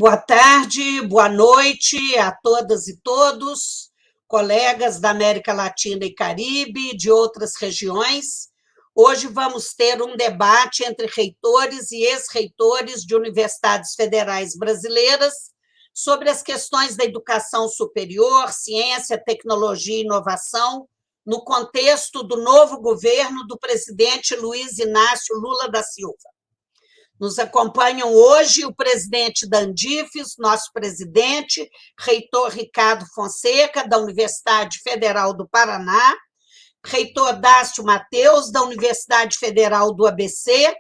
Boa tarde, boa noite a todas e todos, colegas da América Latina e Caribe, de outras regiões. Hoje vamos ter um debate entre reitores e ex-reitores de universidades federais brasileiras sobre as questões da educação superior, ciência, tecnologia e inovação, no contexto do novo governo do presidente Luiz Inácio Lula da Silva. Nos acompanham hoje o presidente da Andifes, nosso presidente, reitor Ricardo Fonseca, da Universidade Federal do Paraná, reitor Dácio Mateus, da Universidade Federal do ABC,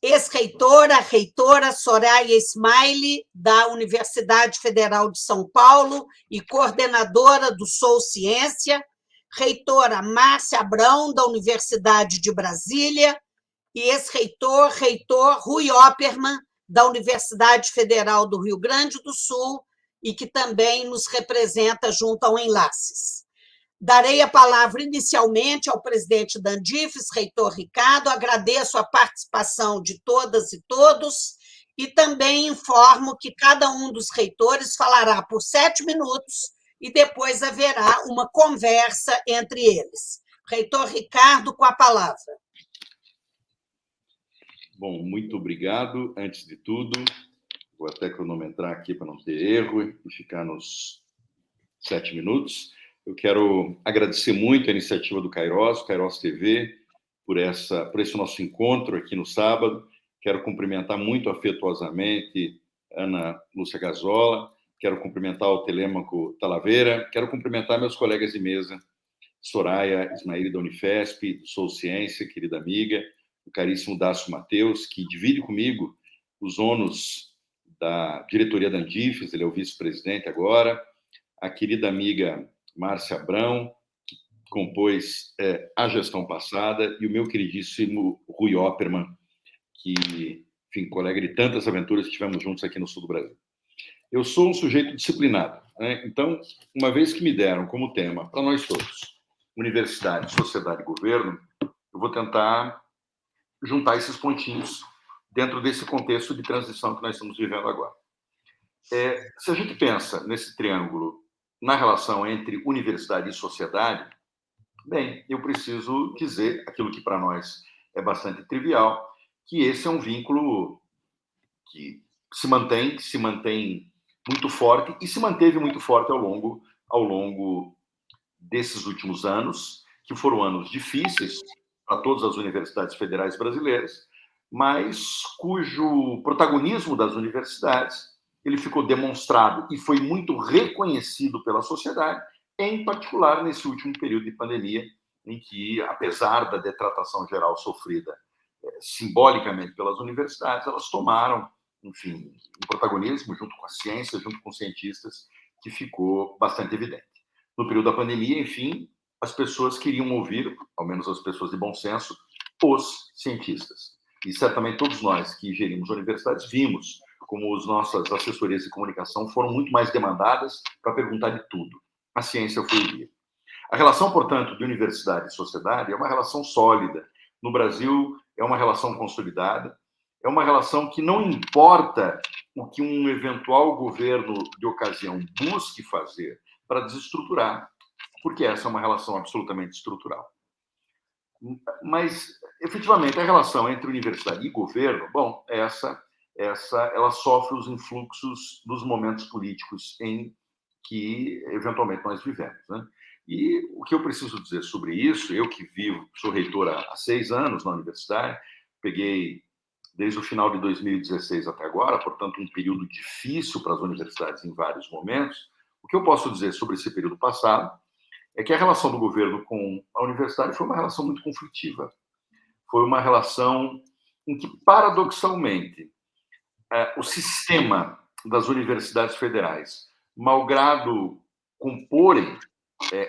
ex-reitora, reitora Soraya Ismaili, da Universidade Federal de São Paulo e coordenadora do Sou Ciência, reitora Márcia Abrão, da Universidade de Brasília, e ex-reitor, reitor Rui Oppermann, da Universidade Federal do Rio Grande do Sul, e que também nos representa junto ao Enlaces. Darei a palavra inicialmente ao presidente da Andifes, reitor Ricardo, agradeço a participação de todas e todos, e também informo que cada um dos reitores falará por 7 minutos, e depois haverá uma conversa entre eles. Reitor Ricardo, com a palavra. Bom, muito obrigado. Antes de tudo, vou até cronometrar aqui para não ter erro e ficar nos 7 minutos. Eu quero agradecer muito a iniciativa do Kairos TV, por esse nosso encontro aqui no sábado. Quero cumprimentar muito afetuosamente Ana Lúcia Gazola, quero cumprimentar o Telêmaco Talaveira, quero cumprimentar meus colegas de mesa, Soraya Ismaili da Unifesp, do Sou Ciência, querida amiga, o caríssimo Dácio Mateus, que divide comigo os ônus da diretoria da Andifes, ele é o vice-presidente agora, a querida amiga Márcia Abrão, que compôs a gestão passada, e o meu queridíssimo Rui Oppermann, que, enfim, colega de tantas aventuras que tivemos juntos aqui no sul do Brasil. Eu sou um sujeito disciplinado, né? Então, uma vez que me deram como tema, para nós todos, universidade, sociedade e governo, eu vou tentar juntar esses pontinhos dentro desse contexto de transição que nós estamos vivendo agora. Se a gente pensa nesse triângulo na relação entre universidade e sociedade, bem, eu preciso dizer aquilo que para nós é bastante trivial, que esse é um vínculo que se mantém muito forte e se manteve muito forte ao longo desses últimos anos, que foram anos difíceis para todas as universidades federais brasileiras, mas cujo protagonismo das universidades ele ficou demonstrado e foi muito reconhecido pela sociedade, em particular nesse último período de pandemia, em que, apesar da detratação geral sofrida simbolicamente pelas universidades, elas tomaram, enfim, um protagonismo junto com a ciência, junto com os cientistas, que ficou bastante evidente. No período da pandemia, enfim, as pessoas queriam ouvir, ao menos as pessoas de bom senso, os cientistas. E certamente todos nós que gerimos universidades vimos como as nossas assessorias de comunicação foram muito mais demandadas para perguntar de tudo. A ciência foi o guia. A relação, portanto, de universidade e sociedade é uma relação sólida. No Brasil, é uma relação consolidada, é uma relação que não importa o que um eventual governo de ocasião busque fazer para desestruturar, porque essa é uma relação absolutamente estrutural. Mas, efetivamente, a relação entre universidade e governo, bom, ela sofre os influxos dos momentos políticos em que, eventualmente, nós vivemos, né? E o que eu preciso dizer sobre isso, eu que sou reitor há 6 anos na universidade, peguei desde o final de 2016 até agora, portanto, um período difícil para as universidades em vários momentos. O que eu posso dizer sobre esse período passado é que a relação do governo com a universidade foi uma relação muito conflitiva. Foi uma relação em que, paradoxalmente, o sistema das universidades federais, malgrado comporem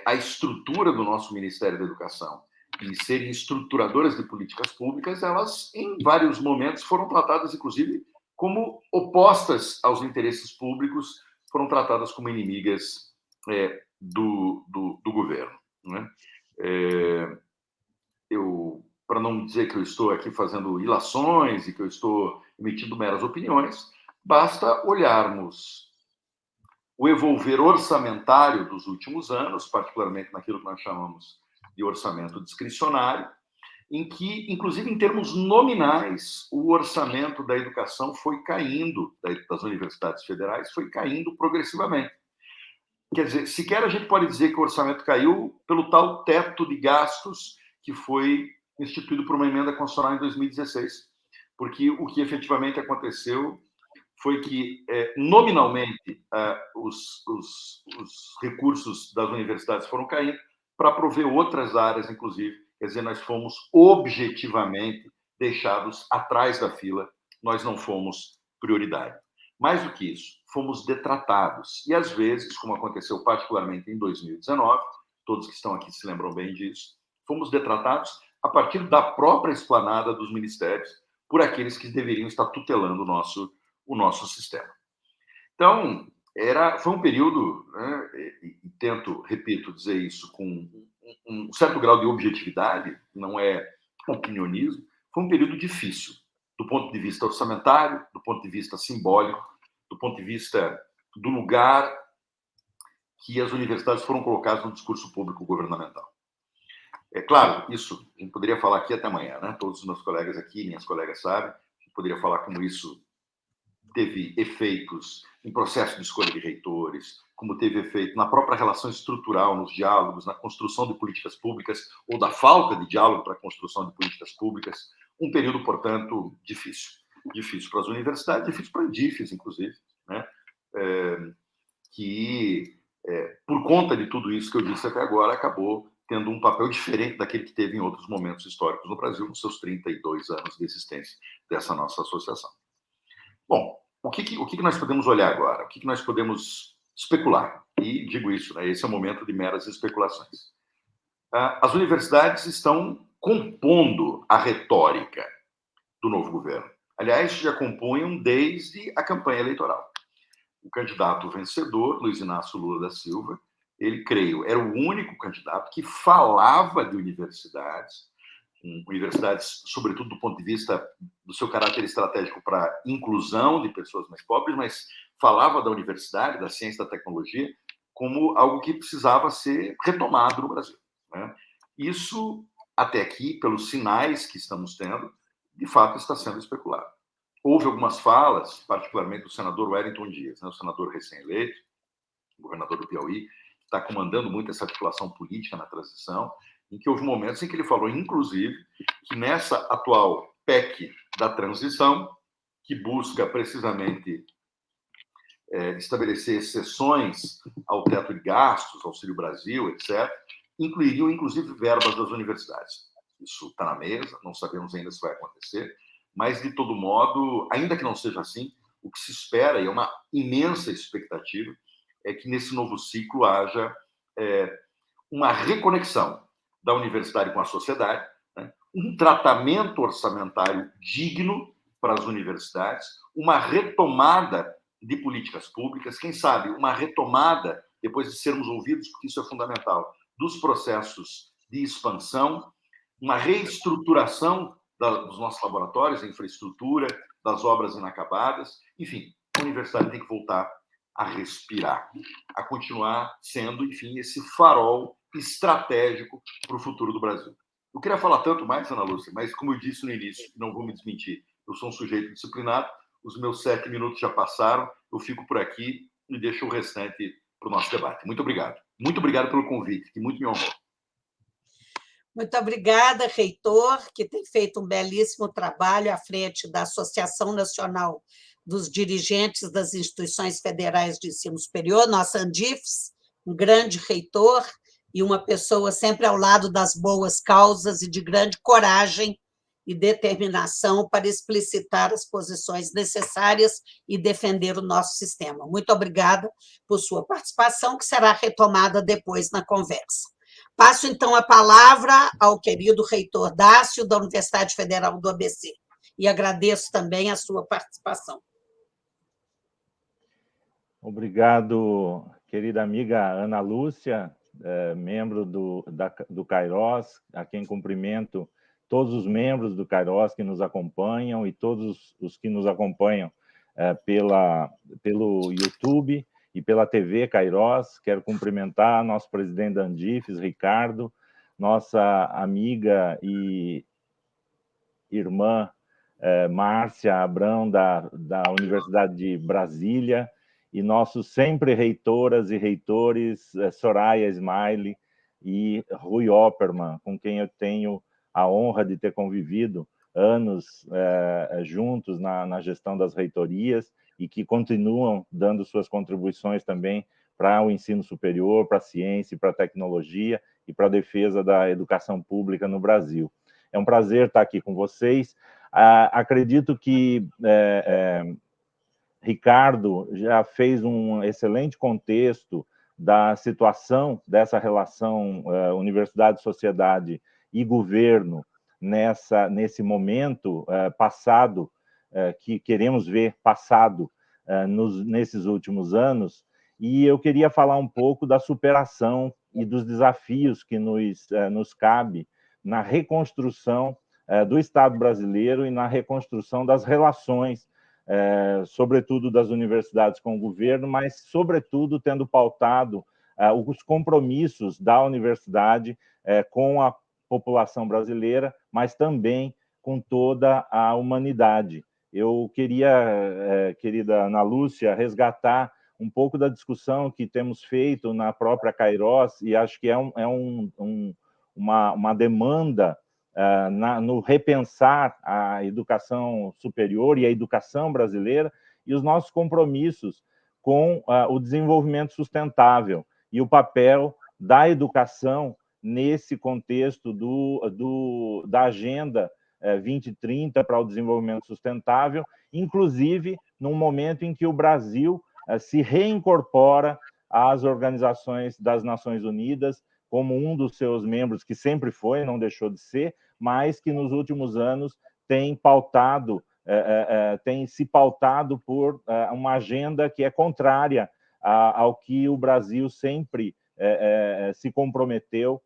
a estrutura do nosso Ministério da Educação e serem estruturadoras de políticas públicas, elas, em vários momentos, foram tratadas, inclusive, como opostas aos interesses públicos, foram tratadas como inimigas do governo, né? Para não dizer que eu estou aqui fazendo ilações e que eu estou emitindo meras opiniões, basta olharmos o evolver orçamentário dos últimos anos, particularmente naquilo que nós chamamos de orçamento discricionário, em que, inclusive em termos nominais, o orçamento da educação foi caindo, das universidades federais, foi caindo progressivamente. Quer dizer, sequer a gente pode dizer que o orçamento caiu pelo tal teto de gastos que foi instituído por uma emenda constitucional em 2016, porque o que efetivamente aconteceu foi que, nominalmente, os recursos das universidades foram caindo para prover outras áreas, inclusive. Quer dizer, nós fomos objetivamente deixados atrás da fila, nós não fomos prioridade. Mais do que isso, fomos detratados. E, às vezes, como aconteceu particularmente em 2019, todos que estão aqui se lembram bem disso, fomos detratados a partir da própria esplanada dos ministérios por aqueles que deveriam estar tutelando o nosso sistema. Então, foi um período, né, e tento, repito, dizer isso com um certo grau de objetividade, não é opinionismo, foi um período difícil, do ponto de vista orçamentário, do ponto de vista simbólico, do ponto de vista do lugar que as universidades foram colocadas no discurso público governamental. É claro, isso a gente poderia falar aqui até amanhã, né? Todos os meus colegas aqui, minhas colegas sabem, a gente poderia falar como isso teve efeitos em processo de escolha de reitores, como teve efeito na própria relação estrutural, nos diálogos, na construção de políticas públicas, ou da falta de diálogo para a construção de políticas públicas. Um período, portanto, difícil. Difícil para as universidades, difícil para a DIFES, inclusive, né? Por conta de tudo isso que eu disse até agora, acabou tendo um papel diferente daquele que teve em outros momentos históricos no Brasil, nos seus 32 anos de existência dessa nossa associação. Bom, o que nós podemos olhar agora? O que nós podemos especular? E digo isso, né? Esse é o momento de meras especulações. As universidades estão compondo a retórica do novo governo. Aliás, já compunham desde a campanha eleitoral. O candidato vencedor, Luiz Inácio Lula da Silva, ele, creio, era o único candidato que falava de universidades, sobretudo do ponto de vista do seu caráter estratégico para a inclusão de pessoas mais pobres, mas falava da universidade, da ciência e da tecnologia, como algo que precisava ser retomado no Brasil, né? Isso, até aqui, pelos sinais que estamos tendo, de fato está sendo especulado. Houve algumas falas, particularmente do senador Wellington Dias, né, o senador recém-eleito, governador do Piauí, que está comandando muito essa articulação política na transição, em que houve momentos em que ele falou, inclusive, que nessa atual PEC da transição, que busca precisamente estabelecer exceções ao teto de gastos, Auxílio Brasil, etc., incluiriam, inclusive, verbas das universidades. Isso está na mesa, não sabemos ainda se vai acontecer, mas, de todo modo, ainda que não seja assim, o que se espera, e é uma imensa expectativa, é que nesse novo ciclo haja uma reconexão da universidade com a sociedade, né? Um tratamento orçamentário digno para as universidades, uma retomada de políticas públicas, quem sabe uma retomada, depois de sermos ouvidos, porque isso é fundamental, dos processos de expansão, uma reestruturação dos nossos laboratórios, da infraestrutura, das obras inacabadas. Enfim, a universidade tem que voltar a respirar, a continuar sendo, enfim, esse farol estratégico para o futuro do Brasil. Eu queria falar tanto mais, Ana Lúcia, mas, como eu disse no início, não vou me desmentir, eu sou um sujeito disciplinado, os meus 7 minutos já passaram, eu fico por aqui e deixo o restante para o nosso debate. Muito obrigado. Muito obrigado pelo convite, que muito me honrou. Muito obrigada, reitor, que tem feito um belíssimo trabalho à frente da Associação Nacional dos Dirigentes das Instituições Federais de Ensino Superior, nossa ANDIFES, um grande reitor e uma pessoa sempre ao lado das boas causas e de grande coragem e determinação para explicitar as posições necessárias e defender o nosso sistema. Muito obrigada por sua participação, que será retomada depois na conversa. Passo, então, a palavra ao querido reitor Dácio, da Universidade Federal do ABC, e agradeço também a sua participação. Obrigado, querida amiga Ana Lúcia, membro do Kairos, a quem cumprimento todos os membros do Kairos que nos acompanham e todos os que nos acompanham pelo YouTube e pela TV Kairós. Quero cumprimentar nosso presidente da Andifes, Ricardo, nossa amiga e irmã Márcia Abrão, da Universidade de Brasília, e nossos sempre reitoras e reitores, Soraya Smiley e Rui Opperman, com quem eu tenho a honra de ter convivido anos juntos na gestão das reitorias e que continuam dando suas contribuições também para o ensino superior, para a ciência, para a tecnologia e para a defesa da educação pública no Brasil. É um prazer estar aqui com vocês. Acredito que Ricardo já fez um excelente contexto da situação dessa relação universidade-sociedade e governo nesse momento passado, que queremos ver passado nesses últimos anos, e eu queria falar um pouco da superação e dos desafios que nos cabe na reconstrução do Estado brasileiro e na reconstrução das relações, sobretudo das universidades com o governo, mas, sobretudo, tendo pautado os compromissos da universidade com a população brasileira, mas também com toda a humanidade. Eu queria, querida Ana Lúcia, resgatar um pouco da discussão que temos feito na própria Kairós, e acho que é uma demanda no repensar a educação superior e a educação brasileira e os nossos compromissos com o desenvolvimento sustentável e o papel da educação nesse contexto da Agenda 2030 para o desenvolvimento sustentável, inclusive num momento em que o Brasil se reincorpora às organizações das Nações Unidas como um dos seus membros, que sempre foi, não deixou de ser, mas que nos últimos anos tem se pautado por uma agenda que é contrária ao que o Brasil sempre se comprometeu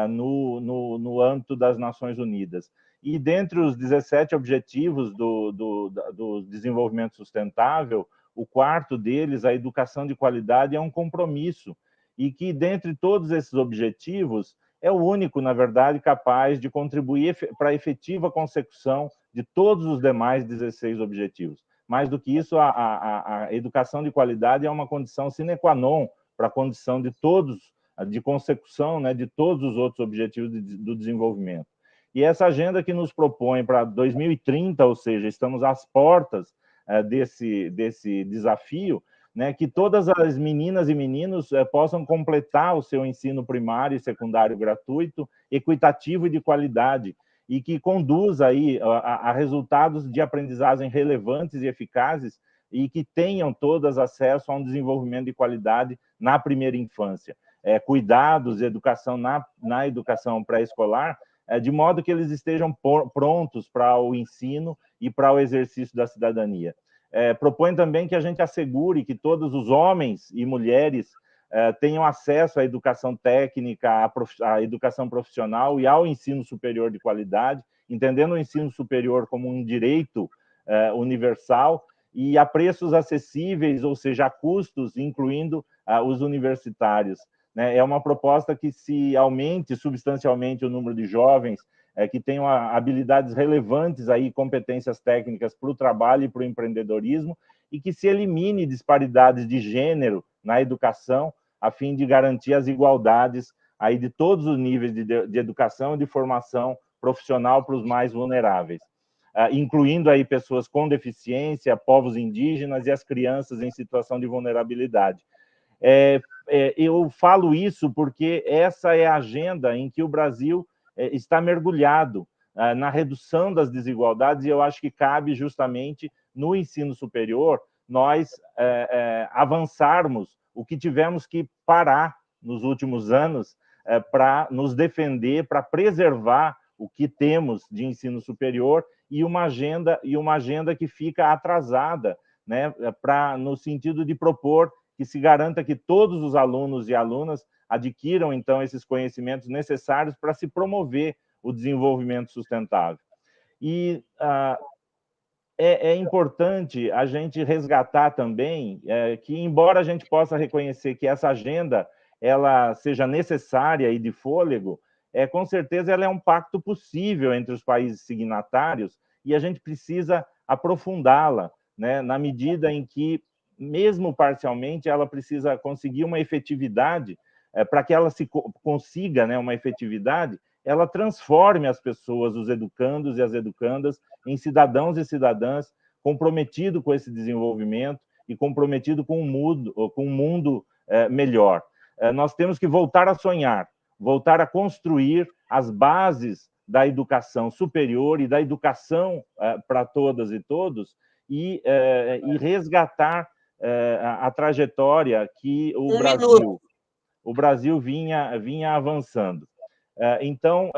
no âmbito das Nações Unidas. E dentre os 17 objetivos do desenvolvimento sustentável, o quarto deles, a educação de qualidade, é um compromisso, e que, dentre todos esses objetivos, é o único, na verdade, capaz de contribuir para a efetiva consecução de todos os demais 16 objetivos. Mais do que isso, a educação de qualidade é uma condição sine qua non para a condição de consecução, né, de todos os outros objetivos do desenvolvimento. E essa agenda que nos propõe para 2030, ou seja, estamos às portas desse desafio, né, que todas as meninas e meninos possam completar o seu ensino primário e secundário gratuito, equitativo e de qualidade, e que conduza aí a resultados de aprendizagem relevantes e eficazes, e que tenham todas acesso a um desenvolvimento de qualidade na primeira infância. Cuidados e educação na educação pré-escolar, de modo que eles estejam prontos para o ensino e para o exercício da cidadania. Propõe também que a gente assegure que todos os homens e mulheres tenham acesso à educação técnica, à educação profissional e ao ensino superior de qualidade, entendendo o ensino superior como um direito universal e a preços acessíveis, ou seja, a custos, incluindo os universitários. É uma proposta que se aumente substancialmente o número de jovens que tenham habilidades relevantes, aí, competências técnicas para o trabalho e para o empreendedorismo, e que se elimine disparidades de gênero na educação, a fim de garantir as igualdades aí de todos os níveis de educação e de formação profissional para os mais vulneráveis, incluindo aí pessoas com deficiência, povos indígenas e as crianças em situação de vulnerabilidade. Eu falo isso porque essa é a agenda em que o Brasil está mergulhado na redução das desigualdades, e eu acho que cabe justamente no ensino superior nós avançarmos o que tivemos que parar nos últimos anos para nos defender, para preservar o que temos de ensino superior, e uma agenda que fica atrasada, né, no sentido de propor que se garanta que todos os alunos e alunas adquiram, então, esses conhecimentos necessários para se promover o desenvolvimento sustentável. E é importante a gente resgatar também que, embora a gente possa reconhecer que essa agenda ela seja necessária e de fôlego, com certeza ela é um pacto possível entre os países signatários e a gente precisa aprofundá-la, né, na medida em que, mesmo parcialmente, ela precisa conseguir uma efetividade. Para que ela consiga, né, uma efetividade, ela transforme as pessoas, os educandos e as educandas, em cidadãos e cidadãs comprometidos com esse desenvolvimento e comprometidos com um mundo melhor. Nós temos que voltar a sonhar, voltar a construir as bases da educação superior e da educação para todas e todos, e resgatar a trajetória que o Brasil vinha avançando. Então,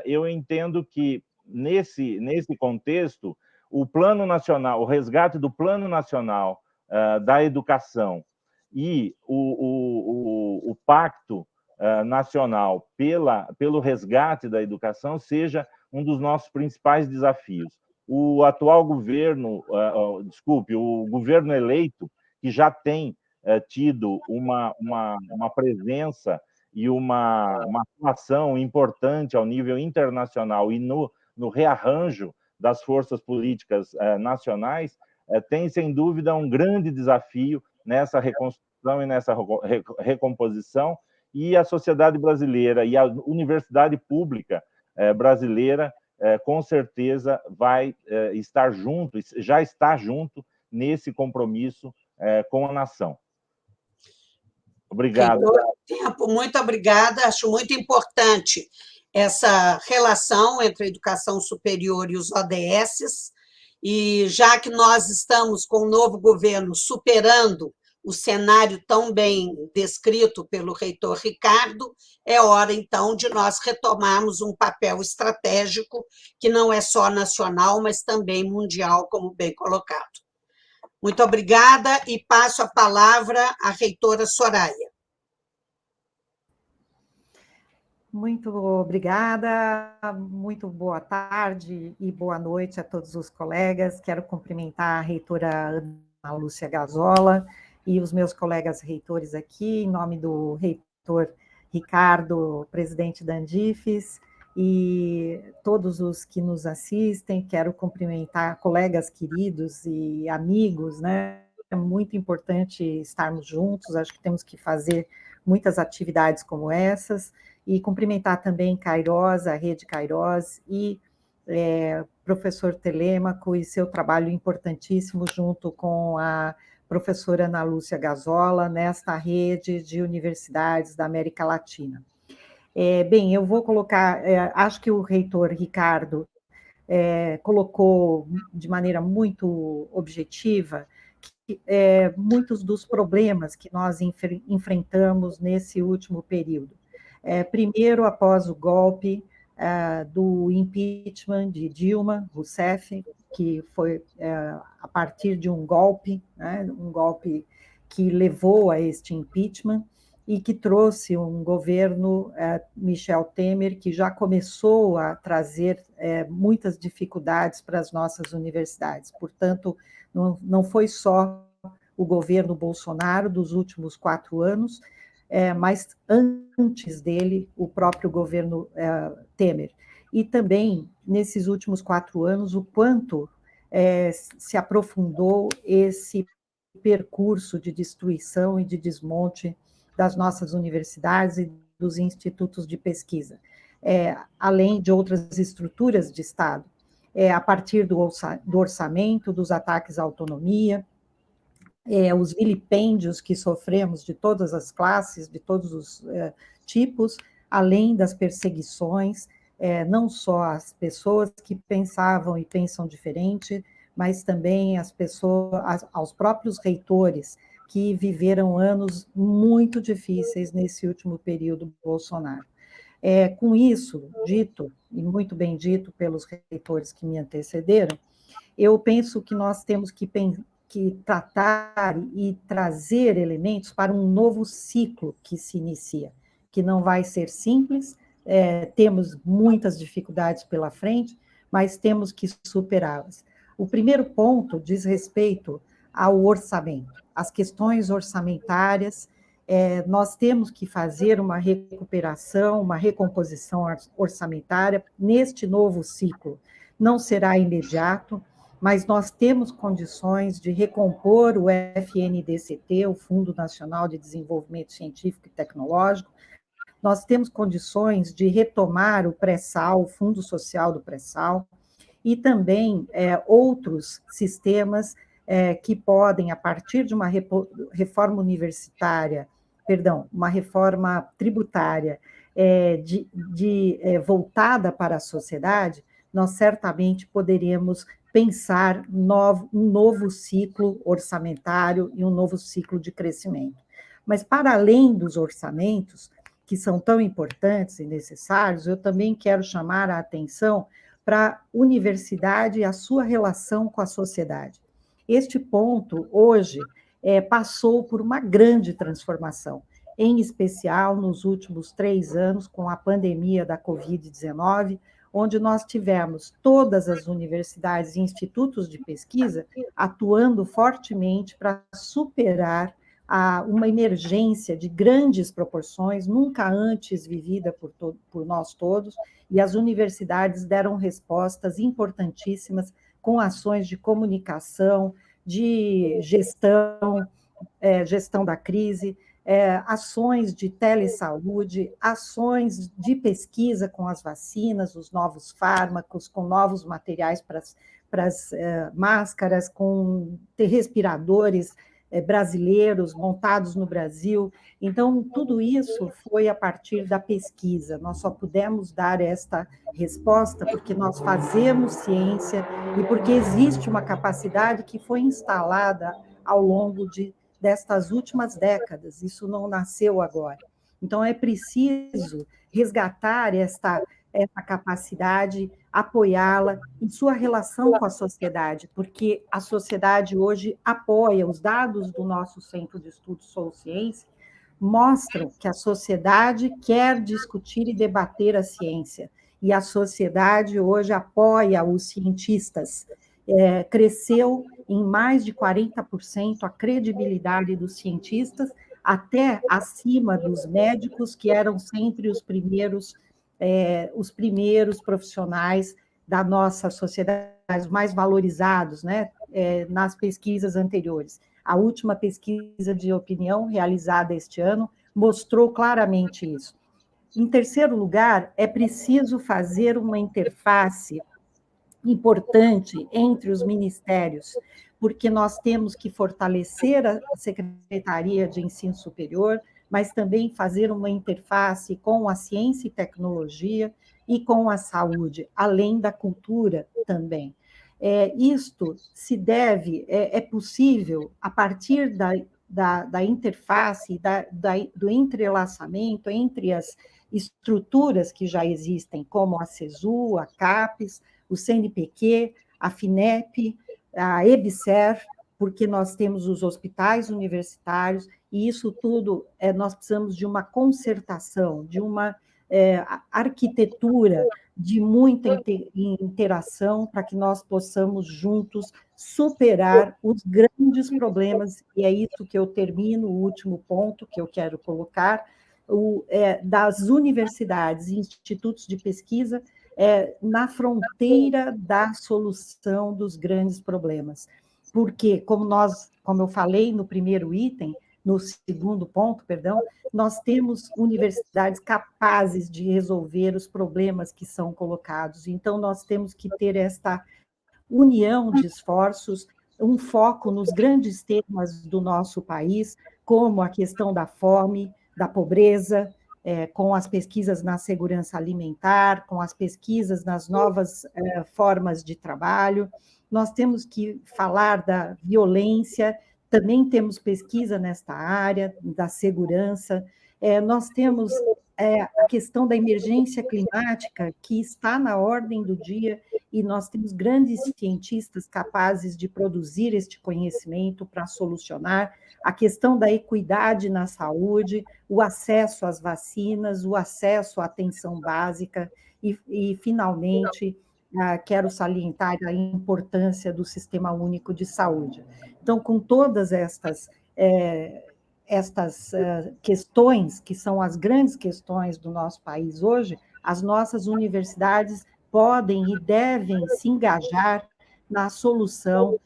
eu entendo que, nesse contexto, o Plano Nacional, o resgate do Plano Nacional da Educação e o Pacto Nacional pelo resgate da educação seja um dos nossos principais desafios. O atual governo, o governo eleito, que já tem tido uma presença e uma atuação importante ao nível internacional e no rearranjo das forças políticas nacionais, tem, sem dúvida, um grande desafio nessa reconstrução e nessa recomposição, e a sociedade brasileira e a universidade pública brasileira, com certeza, vai estar junto, já está junto nesse compromisso com a nação. Obrigado. Muito obrigada. Acho muito importante essa relação entre a educação superior e os ODSs, e já que nós estamos com o novo governo superando o cenário tão bem descrito pelo reitor Ricardo, é hora, então, de nós retomarmos um papel estratégico que não é só nacional, mas também mundial, como bem colocado. Muito obrigada, e passo a palavra à reitora Soraya. Muito obrigada, muito boa tarde e boa noite a todos os colegas. Quero cumprimentar a reitora Ana Lúcia Gazola e os meus colegas reitores aqui, em nome do reitor Ricardo, presidente da Andifes, e todos os que nos assistem. Quero cumprimentar colegas queridos e amigos, né? É muito importante estarmos juntos, acho que temos que fazer muitas atividades como essas, e cumprimentar também Cairós, a Rede Cairós, e professor Telêmaco e seu trabalho importantíssimo junto com a professora Ana Lúcia Gazola, nesta rede de universidades da América Latina. Bem, eu vou colocar, acho que o reitor Ricardo colocou de maneira muito objetiva que, muitos dos problemas que nós enfrentamos nesse último período. Primeiro, após o golpe do impeachment de Dilma Rousseff, que foi a partir de um golpe, né, um golpe que levou a este impeachment e que trouxe um governo Michel Temer, que já começou a trazer muitas dificuldades para as nossas universidades. Portanto, não foi só o governo Bolsonaro dos últimos 4 anos, mas antes dele, o próprio governo Temer. E também, nesses últimos 4 anos, o quanto se aprofundou esse percurso de destruição e de desmonte das nossas universidades e dos institutos de pesquisa, além de outras estruturas de Estado, a partir do orçamento, dos ataques à autonomia, os vilipêndios que sofremos de todas as classes, de todos os tipos, além das perseguições, não só às pessoas que pensavam e pensam diferente, mas também às pessoas, aos próprios reitores, que viveram anos muito difíceis nesse último período Bolsonaro. Com isso dito, e muito bem dito pelos reitores que me antecederam, eu penso que nós temos que tratar e trazer elementos para um novo ciclo que se inicia, que não vai ser simples, temos muitas dificuldades pela frente, mas temos que superá-las. O primeiro ponto diz respeito ao orçamento, às questões orçamentárias. Nós temos que fazer uma recuperação, uma recomposição orçamentária neste novo ciclo. Não será imediato, mas nós temos condições de recompor o FNDCT, o Fundo Nacional de Desenvolvimento Científico e Tecnológico. Nós temos condições de retomar o pré-sal, o Fundo Social do Pré-sal, e também outros sistemas que podem, a partir de uma reforma universitária, uma reforma tributária voltada para a sociedade, nós certamente poderemos pensar um novo ciclo orçamentário e um novo ciclo de crescimento. Mas, para além dos orçamentos, que são tão importantes e necessários, eu também quero chamar a atenção para a universidade e a sua relação com a sociedade. Este ponto, hoje, passou por uma grande transformação, em especial nos últimos 3 anos, com a pandemia da Covid-19, onde nós tivemos todas as universidades e institutos de pesquisa atuando fortemente para superar uma emergência de grandes proporções, nunca antes vivida por nós todos, e as universidades deram respostas importantíssimas com ações de comunicação, de gestão da crise, ações de telesaúde, ações de pesquisa com as vacinas, os novos fármacos, com novos materiais para as máscaras, com respiradores brasileiros montados no Brasil. Então, tudo isso foi a partir da pesquisa. Nós só pudemos dar esta resposta porque nós fazemos ciência e porque existe uma capacidade que foi instalada ao longo destas últimas décadas. Isso não nasceu agora. Então, é preciso resgatar essa capacidade, apoiá-la em sua relação com a sociedade, porque a sociedade hoje apoia. Os dados do nosso Centro de Estudos Solciência mostram que a sociedade quer discutir e debater a ciência, e a sociedade hoje apoia os cientistas. Cresceu em mais de 40% a credibilidade dos cientistas, até acima dos médicos, que eram sempre os primeiros profissionais da nossa sociedade, os mais valorizados, né, nas pesquisas anteriores. A última pesquisa de opinião realizada este ano mostrou claramente isso. Em terceiro lugar, é preciso fazer uma interface importante entre os ministérios, porque nós temos que fortalecer a Secretaria de Ensino Superior, mas também fazer uma interface com a ciência e tecnologia e com a saúde, além da cultura também. Isto se deve, é possível, a partir da interface, do entrelaçamento entre as estruturas que já existem, como a CESU, a CAPES, o CNPq, a FINEP, a EBSER, porque nós temos os hospitais universitários, e isso tudo, nós precisamos de uma concertação, de uma arquitetura de muita interação para que nós possamos juntos superar os grandes problemas, e é isso que eu termino, o último ponto que eu quero colocar, das universidades e institutos de pesquisa na fronteira da solução dos grandes problemas. Porque, como eu falei no primeiro item, no segundo ponto, perdão, nós temos universidades capazes de resolver os problemas que são colocados. Então, nós temos que ter esta união de esforços, um foco nos grandes temas do nosso país, como a questão da fome, da pobreza, com as pesquisas na segurança alimentar, com as pesquisas nas novas formas de trabalho. Nós temos que falar da violência, também temos pesquisa nesta área, da segurança. Nós temos a questão da emergência climática, que está na ordem do dia, e nós temos grandes cientistas capazes de produzir este conhecimento para solucionar a questão da equidade na saúde, o acesso às vacinas, o acesso à atenção básica e finalmente, quero salientar a importância do Sistema Único de Saúde. Então, com todas estas questões, que são as grandes questões do nosso país hoje, as nossas universidades podem e devem se engajar na solução,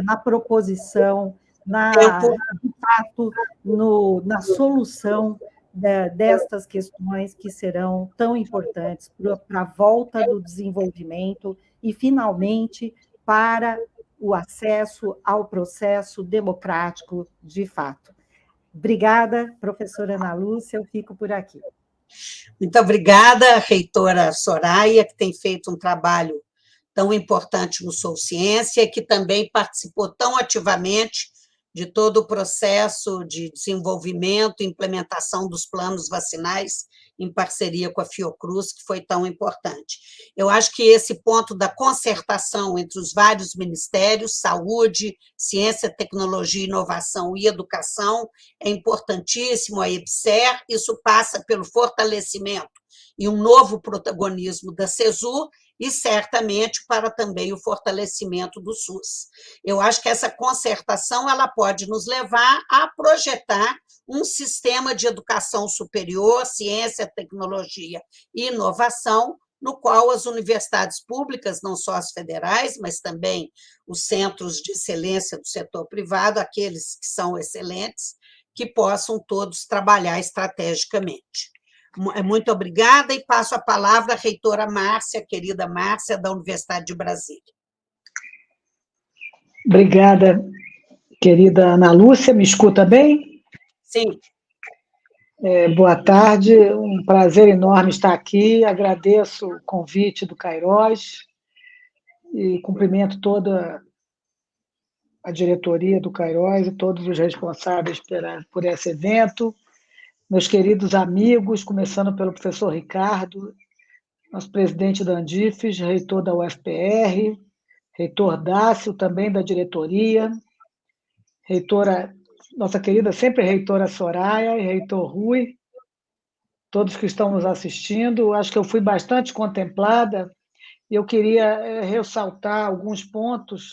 na proposição, de fato, na solução destas questões que serão tão importantes para a volta do desenvolvimento e, finalmente, para o acesso ao processo democrático de fato. Obrigada, professora Ana Lúcia, eu fico por aqui. Muito obrigada, reitora Soraya, que tem feito um trabalho tão importante no Sou Ciência, que também participou tão ativamente de todo o processo de desenvolvimento e implementação dos planos vacinais em parceria com a Fiocruz, que foi tão importante. Eu acho que esse ponto da concertação entre os vários ministérios, saúde, ciência, tecnologia, inovação e educação, é importantíssimo, a EBSER, isso passa pelo fortalecimento e um novo protagonismo da CESU, e certamente para também o fortalecimento do SUS. Eu acho que essa concertação ela pode nos levar a projetar um sistema de educação superior, ciência, tecnologia e inovação, no qual as universidades públicas, não só as federais, mas também os centros de excelência do setor privado, aqueles que são excelentes, que possam todos trabalhar estrategicamente. Muito obrigada e passo a palavra à reitora Márcia, querida Márcia, da Universidade de Brasília. Obrigada, querida Ana Lúcia. Me escuta bem? Sim. Boa tarde, um prazer enorme estar aqui. Agradeço o convite do Cairós e cumprimento toda a diretoria do Cairós e todos os responsáveis por esse evento. Meus queridos amigos, começando pelo professor Ricardo, nosso presidente da Andifes, reitor da UFPR, reitor Dácio, também da diretoria, reitora, nossa querida sempre reitora Soraya e reitor Rui, todos que estão nos assistindo. Acho que eu fui bastante contemplada e eu queria ressaltar alguns pontos,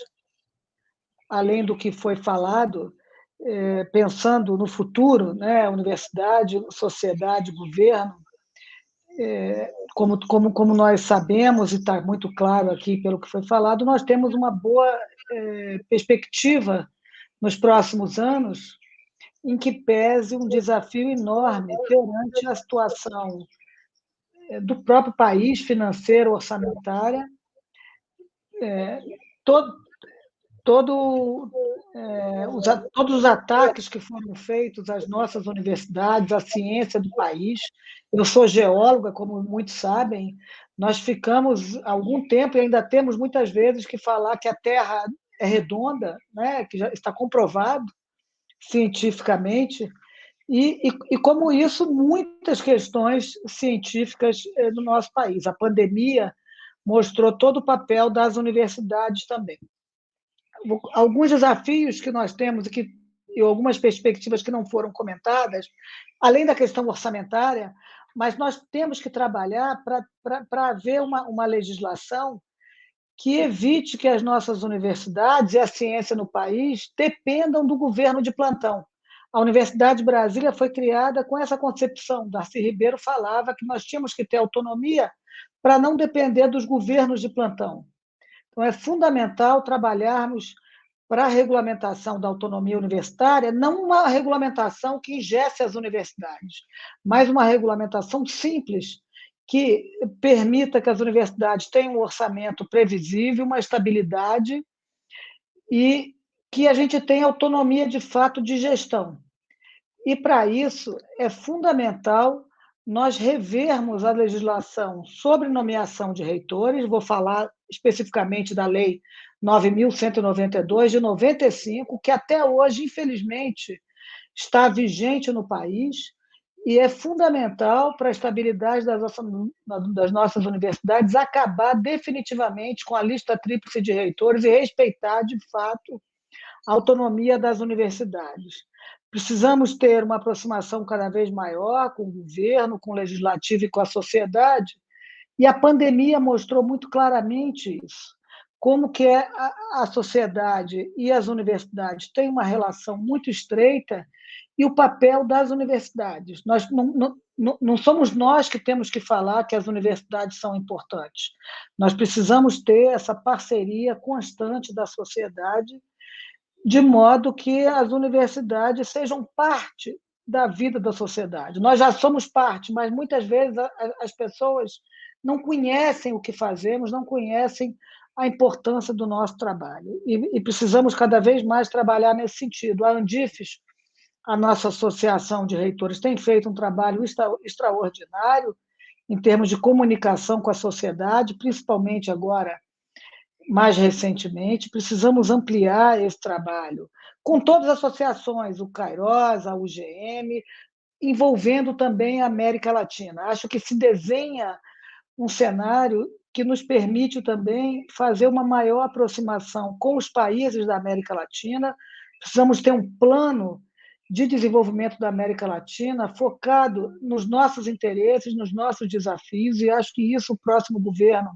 além do que foi falado, pensando no futuro, né, universidade, sociedade, governo. Como nós sabemos, e está muito claro aqui pelo que foi falado, nós temos uma boa perspectiva nos próximos anos, em que pese um desafio enorme perante a situação do próprio país, financeira, orçamentária, todos os ataques que foram feitos às nossas universidades, à ciência do país. Eu sou geóloga, como muitos sabem, nós ficamos algum tempo e ainda temos muitas vezes que falar que a Terra é redonda, né, que já está comprovado cientificamente, e como isso, muitas questões científicas do nosso país. A pandemia mostrou todo o papel das universidades também. Alguns desafios que nós temos e algumas perspectivas que não foram comentadas, além da questão orçamentária, mas nós temos que trabalhar para haver uma legislação que evite que as nossas universidades e a ciência no país dependam do governo de plantão. A Universidade de Brasília foi criada com essa concepção. Darcy Ribeiro falava que nós tínhamos que ter autonomia para não depender dos governos de plantão. Então, é fundamental trabalharmos para a regulamentação da autonomia universitária, não uma regulamentação que engesse as universidades, mas uma regulamentação simples, que permita que as universidades tenham um orçamento previsível, uma estabilidade e que a gente tenha autonomia, de fato, de gestão. E, para isso, é fundamental nós revermos a legislação sobre nomeação de reitores. Vou falar especificamente da Lei 9.192, de 95, que até hoje, infelizmente, está vigente no país e é fundamental para a estabilidade das nossas universidades acabar definitivamente com a lista tríplice de reitores e respeitar, de fato, a autonomia das universidades. Precisamos ter uma aproximação cada vez maior com o governo, com o legislativo e com a sociedade, E a pandemia mostrou muito claramente isso, como que a sociedade e as universidades têm uma relação muito estreita e o papel das universidades. Nós não somos nós que temos que falar que as universidades são importantes. Nós precisamos ter essa parceria constante da sociedade, de modo que as universidades sejam parte da vida da sociedade. Nós já somos parte, mas muitas vezes as pessoas não conhecem o que fazemos, não conhecem a importância do nosso trabalho. E precisamos cada vez mais trabalhar nesse sentido. A Andifes, a nossa associação de reitores, tem feito um trabalho extraordinário em termos de comunicação com a sociedade, principalmente agora, mais recentemente. Precisamos ampliar esse trabalho com todas as associações, o Kairos, a UGM, envolvendo também a América Latina. Acho que se desenha um cenário que nos permite também fazer uma maior aproximação com os países da América Latina. Precisamos ter um plano de desenvolvimento da América Latina focado nos nossos interesses, nos nossos desafios, e acho que isso o próximo governo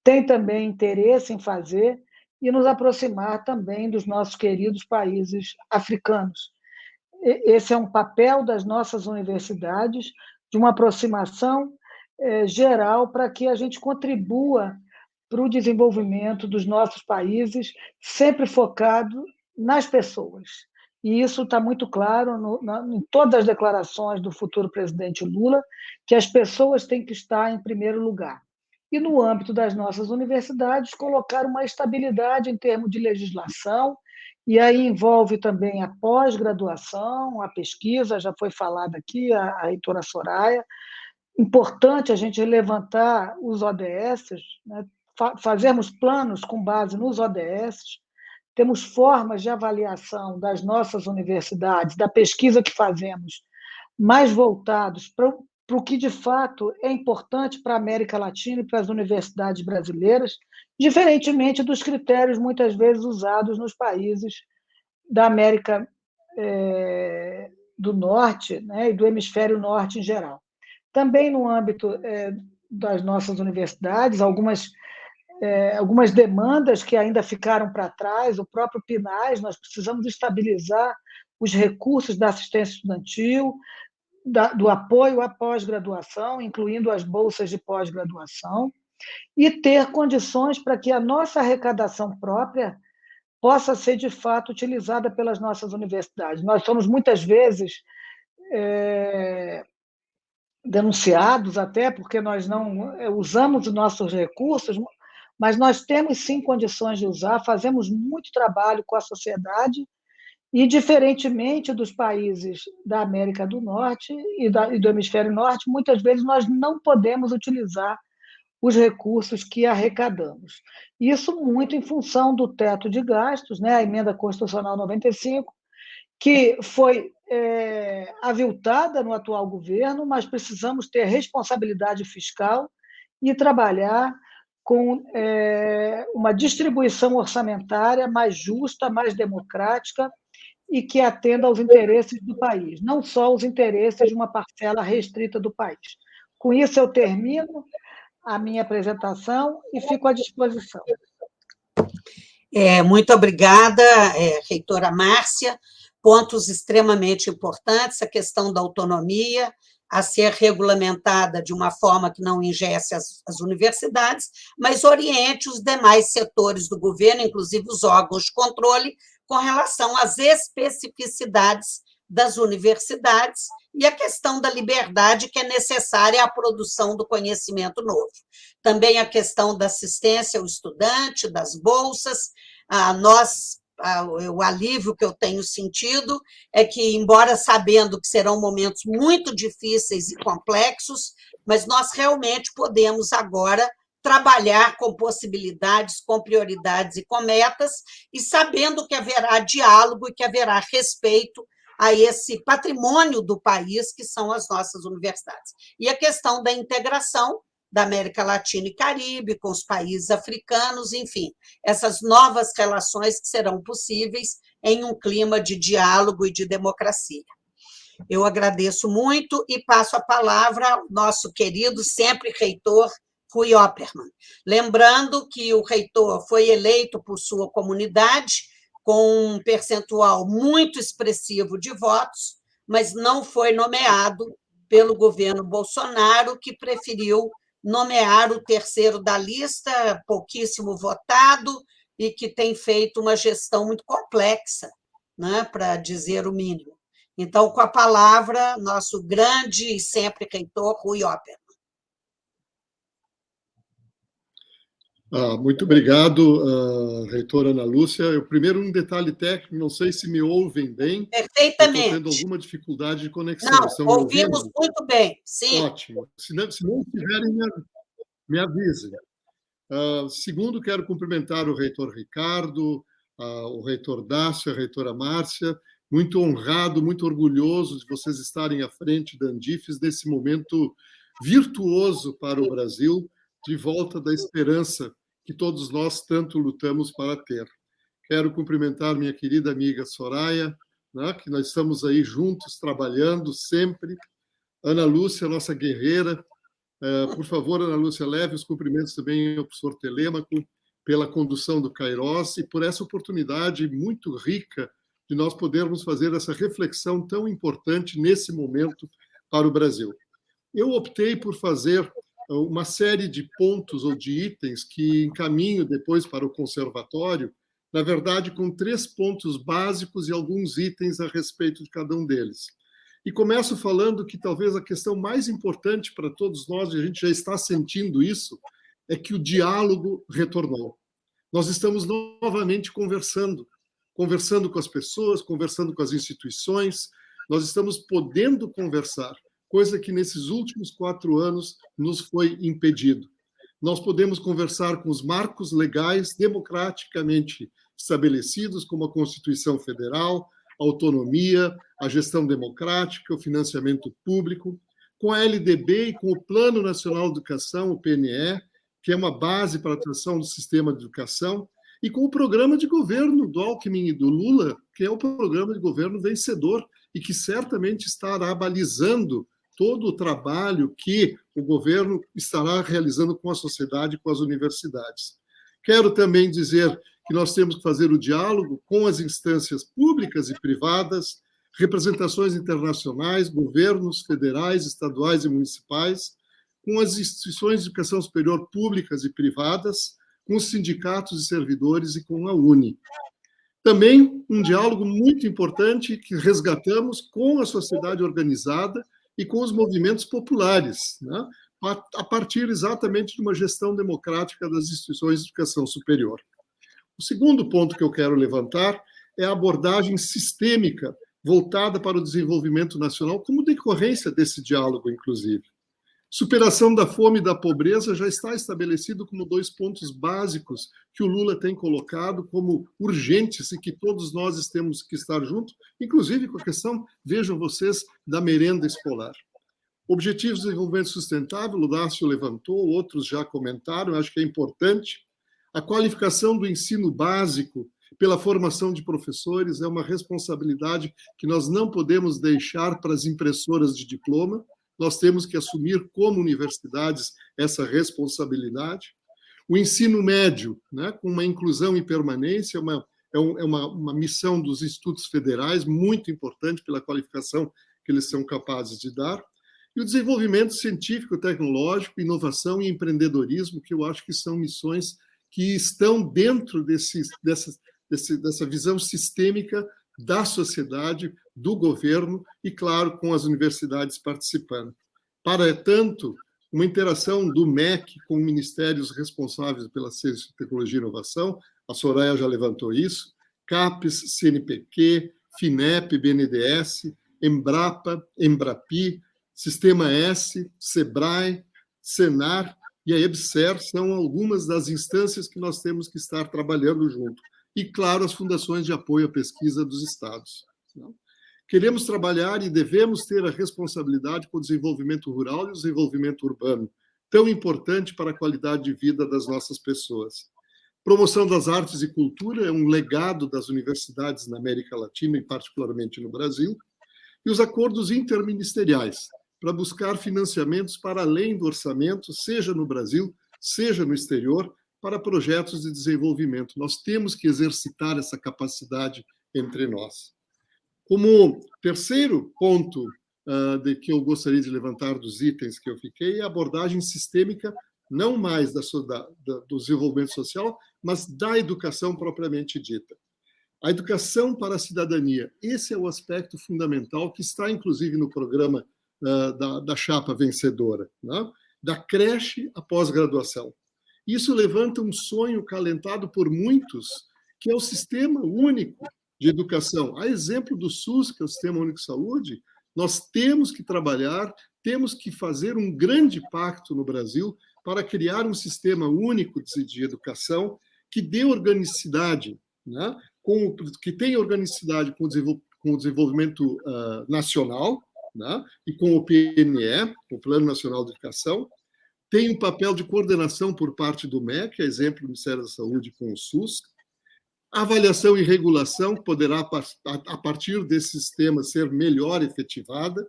tem também interesse em fazer, e nos aproximar também dos nossos queridos países africanos. Esse é um papel das nossas universidades, de uma aproximação geral para que a gente contribua para o desenvolvimento dos nossos países, sempre focado nas pessoas. E isso está muito claro em todas as declarações do futuro presidente Lula, que as pessoas têm que estar em primeiro lugar. E, no âmbito das nossas universidades, colocar uma estabilidade em termos de legislação, e aí envolve também a pós-graduação, a pesquisa, já foi falada aqui, a reitora Soraya. Importante a gente levantar os ODS, né? Fazermos planos com base nos ODS, temos formas de avaliação das nossas universidades, da pesquisa que fazemos, mais voltados para o que, de fato, é importante para a América Latina e para as universidades brasileiras, diferentemente dos critérios, muitas vezes, usados nos países da América do Norte, né, e do Hemisfério Norte em geral. Também no âmbito das nossas universidades, algumas demandas que ainda ficaram para trás, o próprio PNAES, nós precisamos estabilizar os recursos da assistência estudantil, do apoio à pós-graduação, incluindo as bolsas de pós-graduação, e ter condições para que a nossa arrecadação própria possa ser, de fato, utilizada pelas nossas universidades. Nós somos, muitas vezes, denunciados até porque nós não usamos os nossos recursos, mas nós temos, sim, condições de usar, fazemos muito trabalho com a sociedade e, diferentemente dos países da América do Norte e do Hemisfério Norte, muitas vezes nós não podemos utilizar os recursos que arrecadamos. Isso muito em função do teto de gastos, né, a Emenda Constitucional 95, que foi aviltada no atual governo, mas precisamos ter responsabilidade fiscal e trabalhar com uma distribuição orçamentária mais justa, mais democrática e que atenda aos interesses do país, não só os interesses de uma parcela restrita do país. Com isso, eu termino a minha apresentação e fico à disposição. Muito obrigada, reitora Márcia. Pontos extremamente importantes, a questão da autonomia, a ser regulamentada de uma forma que não engesse as universidades, mas oriente os demais setores do governo, inclusive os órgãos de controle, com relação às especificidades das universidades e a questão da liberdade que é necessária à produção do conhecimento novo. Também a questão da assistência ao estudante, das bolsas. O alívio que eu tenho sentido é que, embora sabendo que serão momentos muito difíceis e complexos, mas nós realmente podemos agora trabalhar com possibilidades, com prioridades e com metas, e sabendo que haverá diálogo e que haverá respeito a esse patrimônio do país, que são as nossas universidades. E a questão da integração da América Latina e Caribe, com os países africanos, enfim, essas novas relações que serão possíveis em um clima de diálogo e de democracia. Eu agradeço muito e passo a palavra ao nosso querido, sempre reitor Rui Oppermann. Lembrando que o reitor foi eleito por sua comunidade com um percentual muito expressivo de votos, mas não foi nomeado pelo governo Bolsonaro, que preferiu nomear o terceiro da lista, pouquíssimo votado, e que tem feito uma gestão muito complexa, né, para dizer o mínimo. Então, com a palavra, nosso grande e sempre reitor, Rui Oppermann. Muito obrigado, reitora Ana Lúcia. Primeiro, um detalhe técnico, não sei se me ouvem bem. Perfeitamente. Estou tendo alguma dificuldade de conexão. Não, Estão ouvimos me ouvindo? muito bem, sim. Ótimo. Se não estiverem, me avisem. Segundo, quero cumprimentar o reitor Ricardo, o reitor Dácio, a reitora Márcia. Muito honrado, muito orgulhoso de vocês estarem à frente da Andifes nesse momento virtuoso para o Brasil, de volta da esperança que todos nós tanto lutamos para ter. Quero cumprimentar minha querida amiga Soraya, né, que nós estamos aí juntos, trabalhando sempre. Ana Lúcia, nossa guerreira. Por favor, Ana Lúcia, leve os cumprimentos também ao professor Telêmaco pela condução do Kairos e por essa oportunidade muito rica de nós podermos fazer essa reflexão tão importante nesse momento para o Brasil. Eu optei por fazer uma série de pontos ou de itens que encaminho depois para o conservatório, na verdade, com 3 pontos básicos e alguns itens a respeito de cada um deles. E começo falando que talvez a questão mais importante para todos nós, e a gente já está sentindo isso, é que o diálogo retornou. Nós estamos novamente conversando com as pessoas, conversando com as instituições, nós estamos podendo conversar, coisa que nesses últimos 4 anos nos foi impedido. Nós podemos conversar com os marcos legais democraticamente estabelecidos, como a Constituição Federal, a autonomia, a gestão democrática, o financiamento público, com a LDB e com o Plano Nacional de Educação, o PNE, que é uma base para a atuação do sistema de educação, e com o programa de governo do Alckmin e do Lula, que é o programa de governo vencedor e que certamente estará balizando todo o trabalho que o governo estará realizando com a sociedade, com as universidades. Quero também dizer que nós temos que fazer o diálogo com as instâncias públicas e privadas, representações internacionais, governos federais, estaduais e municipais, com as instituições de educação superior públicas e privadas, com os sindicatos de servidores e com a UNE. Também um diálogo muito importante que resgatamos com a sociedade organizada e com os movimentos populares, né? A partir exatamente de uma gestão democrática das instituições de educação superior. O segundo ponto que eu quero levantar é a abordagem sistêmica voltada para o desenvolvimento nacional, como decorrência desse diálogo, inclusive. Superação da fome e da pobreza já está estabelecido como 2 pontos básicos que o Lula tem colocado como urgentes e que todos nós temos que estar juntos, inclusive com a questão, vejam vocês, da merenda escolar. Objetivos de Desenvolvimento Sustentável, o Dácio levantou, outros já comentaram, acho que é importante. A qualificação do ensino básico pela formação de professores é uma responsabilidade que nós não podemos deixar para as impressoras de diploma, nós temos que assumir como universidades essa responsabilidade. O ensino médio, né, com uma inclusão e permanência, é uma missão dos institutos federais, muito importante pela qualificação que eles são capazes de dar. E o desenvolvimento científico, tecnológico, inovação e empreendedorismo, que eu acho que são missões que estão dentro dessa visão sistêmica da sociedade, do governo e, claro, com as universidades participando. Para tanto, uma interação do MEC com ministérios responsáveis pela ciência, tecnologia e inovação, a Soraya já levantou isso, CAPES, CNPq, FINEP, BNDES, Embrapa, Embrapi, Sistema S, SEBRAE, SENAR e a EBSER são algumas das instâncias que nós temos que estar trabalhando junto. E, claro, as fundações de apoio à pesquisa dos estados. Queremos trabalhar e devemos ter a responsabilidade com o desenvolvimento rural e o desenvolvimento urbano, tão importante para a qualidade de vida das nossas pessoas. Promoção das artes e cultura é um legado das universidades na América Latina e particularmente no Brasil. E os acordos interministeriais, para buscar financiamentos para além do orçamento, seja no Brasil, seja no exterior, para projetos de desenvolvimento. Nós temos que exercitar essa capacidade entre nós. Como terceiro ponto de que eu gostaria de levantar dos itens que eu fiquei, é a abordagem sistêmica, não mais do desenvolvimento social, mas da educação propriamente dita. A educação para a cidadania, esse é o aspecto fundamental que está, inclusive, no programa da chapa vencedora, né? Da creche à pós-graduação. Isso levanta um sonho calentado por muitos, que é o Sistema Único de Educação. A exemplo do SUS, que é o Sistema Único de Saúde, nós temos que trabalhar, temos que fazer um grande pacto no Brasil para criar um sistema único de educação que dê organicidade, né? Que tenha organicidade com o desenvolvimento nacional, né? E com o PNE, o Plano Nacional de Educação, tem um papel de coordenação por parte do MEC, exemplo do Ministério da Saúde com o SUS, avaliação e regulação, que poderá, a partir desse sistema, ser melhor efetivada,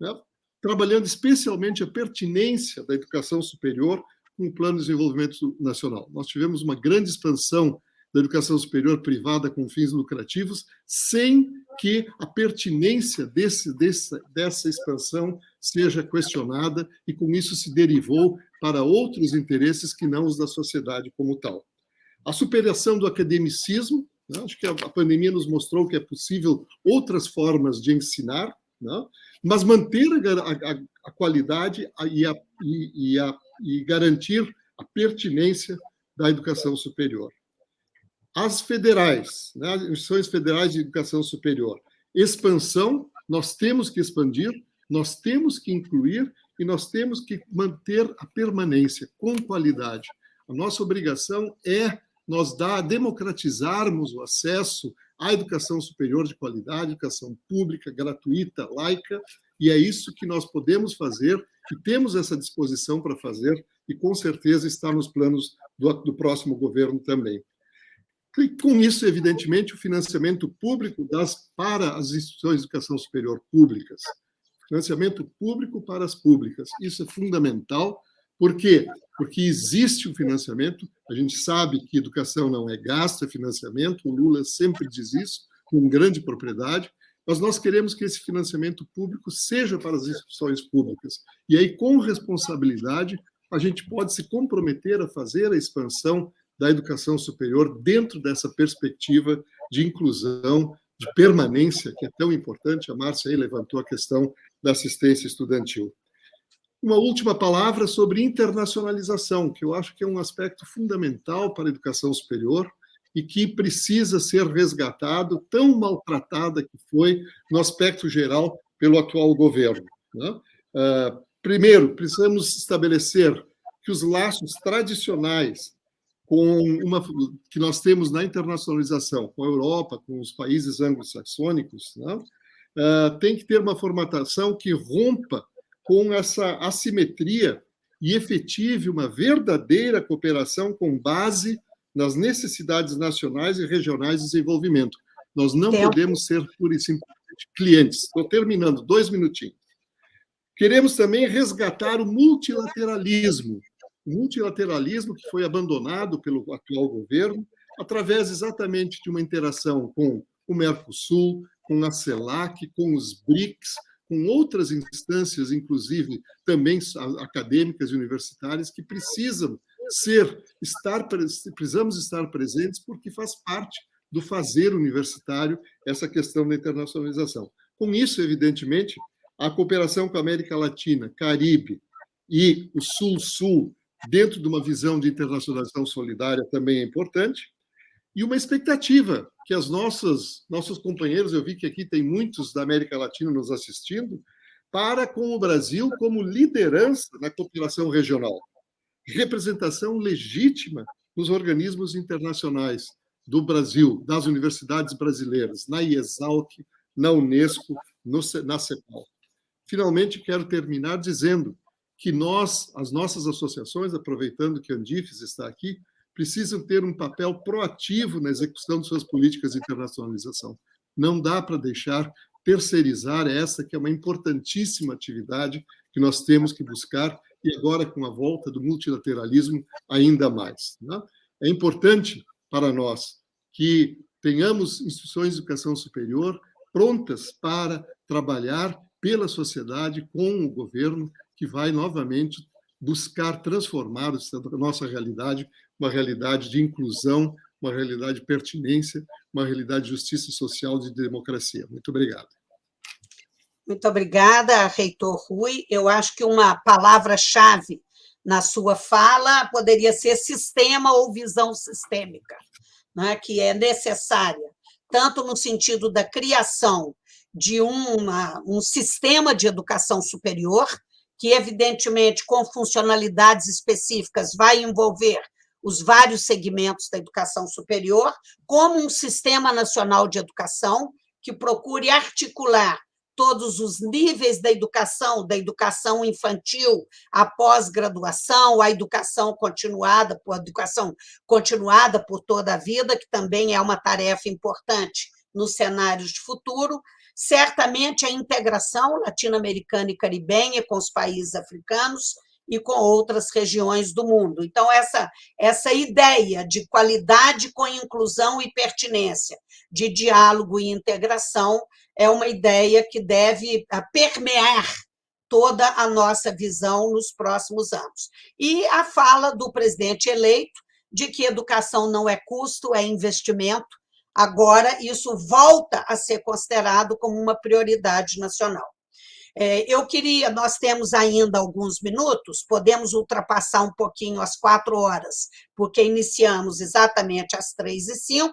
né? Trabalhando especialmente a pertinência da educação superior com o Plano de Desenvolvimento Nacional. Nós tivemos uma grande expansão da educação superior privada com fins lucrativos, sem que a pertinência dessa expansão seja questionada, e com isso se derivou para outros interesses que não os da sociedade como tal. A superação do academicismo, né? Acho que a pandemia nos mostrou que é possível outras formas de ensinar, né? Mas manter a qualidade e garantir a pertinência da educação superior. As federais, né, as instituições federais de educação superior. Expansão, nós temos que expandir, nós temos que incluir e nós temos que manter a permanência com qualidade. A nossa obrigação é nós democratizarmos o acesso à educação superior de qualidade, educação pública, gratuita, laica, e é isso que nós podemos fazer, e temos essa disposição para fazer, e com certeza está nos planos do próximo governo também. E com isso, evidentemente, o financiamento público para as instituições de educação superior públicas. Financiamento público para as públicas. Isso é fundamental. Por quê? Porque existe o financiamento, a gente sabe que educação não é gasto, é financiamento, o Lula sempre diz isso, com grande propriedade, mas nós queremos que esse financiamento público seja para as instituições públicas. E aí, com responsabilidade, a gente pode se comprometer a fazer a expansão da educação superior dentro dessa perspectiva de inclusão, de permanência, que é tão importante. A Márcia aí levantou a questão da assistência estudantil. Uma última palavra sobre internacionalização, que eu acho que é um aspecto fundamental para a educação superior e que precisa ser resgatado, tão maltratada que foi no aspecto geral pelo atual governo, né? Primeiro, precisamos estabelecer que os laços tradicionais que nós temos na internacionalização, com a Europa, com os países anglo-saxônicos, né? Tem que ter uma formatação que rompa com essa assimetria e efetive uma verdadeira cooperação com base nas necessidades nacionais e regionais de desenvolvimento. Nós não podemos ser pura e simplesmente clientes. Estou terminando, 2 minutinhos. Queremos também resgatar o multilateralismo que foi abandonado pelo atual governo, através exatamente de uma interação com o Mercosul, com a CELAC, com os BRICS, com outras instâncias, inclusive também acadêmicas e universitárias, que precisamos estar presentes, porque faz parte do fazer universitário essa questão da internacionalização. Com isso, evidentemente, a cooperação com a América Latina, Caribe e o Sul-Sul, dentro de uma visão de internacionalização solidária, também é importante, e uma expectativa que nossos companheiros, eu vi que aqui tem muitos da América Latina nos assistindo, para com o Brasil como liderança na cooperação regional, representação legítima nos organismos internacionais do Brasil, das universidades brasileiras, na IESALC, na Unesco, na CEPAL. Finalmente, quero terminar dizendo que as nossas associações, aproveitando que a Andifes está aqui, precisam ter um papel proativo na execução de suas políticas de internacionalização. Não dá para deixar terceirizar essa, que é uma importantíssima atividade que nós temos que buscar, e agora, com a volta do multilateralismo, ainda mais. Né? É importante para nós que tenhamos instituições de educação superior prontas para trabalhar pela sociedade com o governo, que vai novamente buscar transformar a nossa realidade, uma realidade de inclusão, uma realidade de pertinência, uma realidade de justiça social e de democracia. Muito obrigado. Muito obrigada, reitor Rui. Eu acho que uma palavra-chave na sua fala poderia ser sistema ou visão sistêmica, né, que é necessária, tanto no sentido da criação de um sistema de educação superior, que, evidentemente, com funcionalidades específicas, vai envolver os vários segmentos da educação superior, como um sistema nacional de educação que procure articular todos os níveis da educação infantil, a pós-graduação, a educação continuada por toda a vida, que também é uma tarefa importante nos cenários de futuro. Certamente a integração latino-americana e caribenha com os países africanos e com outras regiões do mundo. Então, essa ideia de qualidade com inclusão e pertinência, de diálogo e integração, é uma ideia que deve permear toda a nossa visão nos próximos anos. E a fala do presidente eleito de que educação não é custo, é investimento. Agora, isso volta a ser considerado como uma prioridade nacional. Nós temos ainda alguns minutos, podemos ultrapassar um pouquinho as 4 horas, porque iniciamos exatamente às 3h05,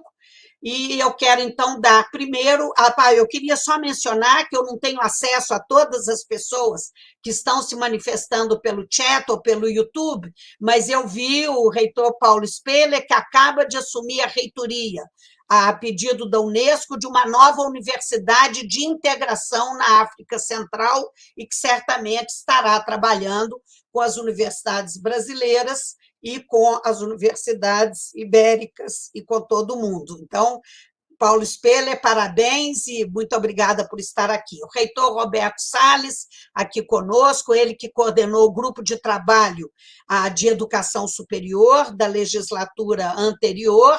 e eu quero, então, dar primeiro... eu queria só mencionar que eu não tenho acesso a todas as pessoas que estão se manifestando pelo chat ou pelo YouTube, mas eu vi o reitor Paulo Speller, que acaba de assumir a reitoria, a pedido da Unesco, de uma nova universidade de integração na África Central e que certamente estará trabalhando com as universidades brasileiras e com as universidades ibéricas e com todo mundo. Então, Paulo Speller, parabéns e muito obrigada por estar aqui. O reitor Roberto Salles, aqui conosco, ele que coordenou o grupo de trabalho de educação superior da legislatura anterior,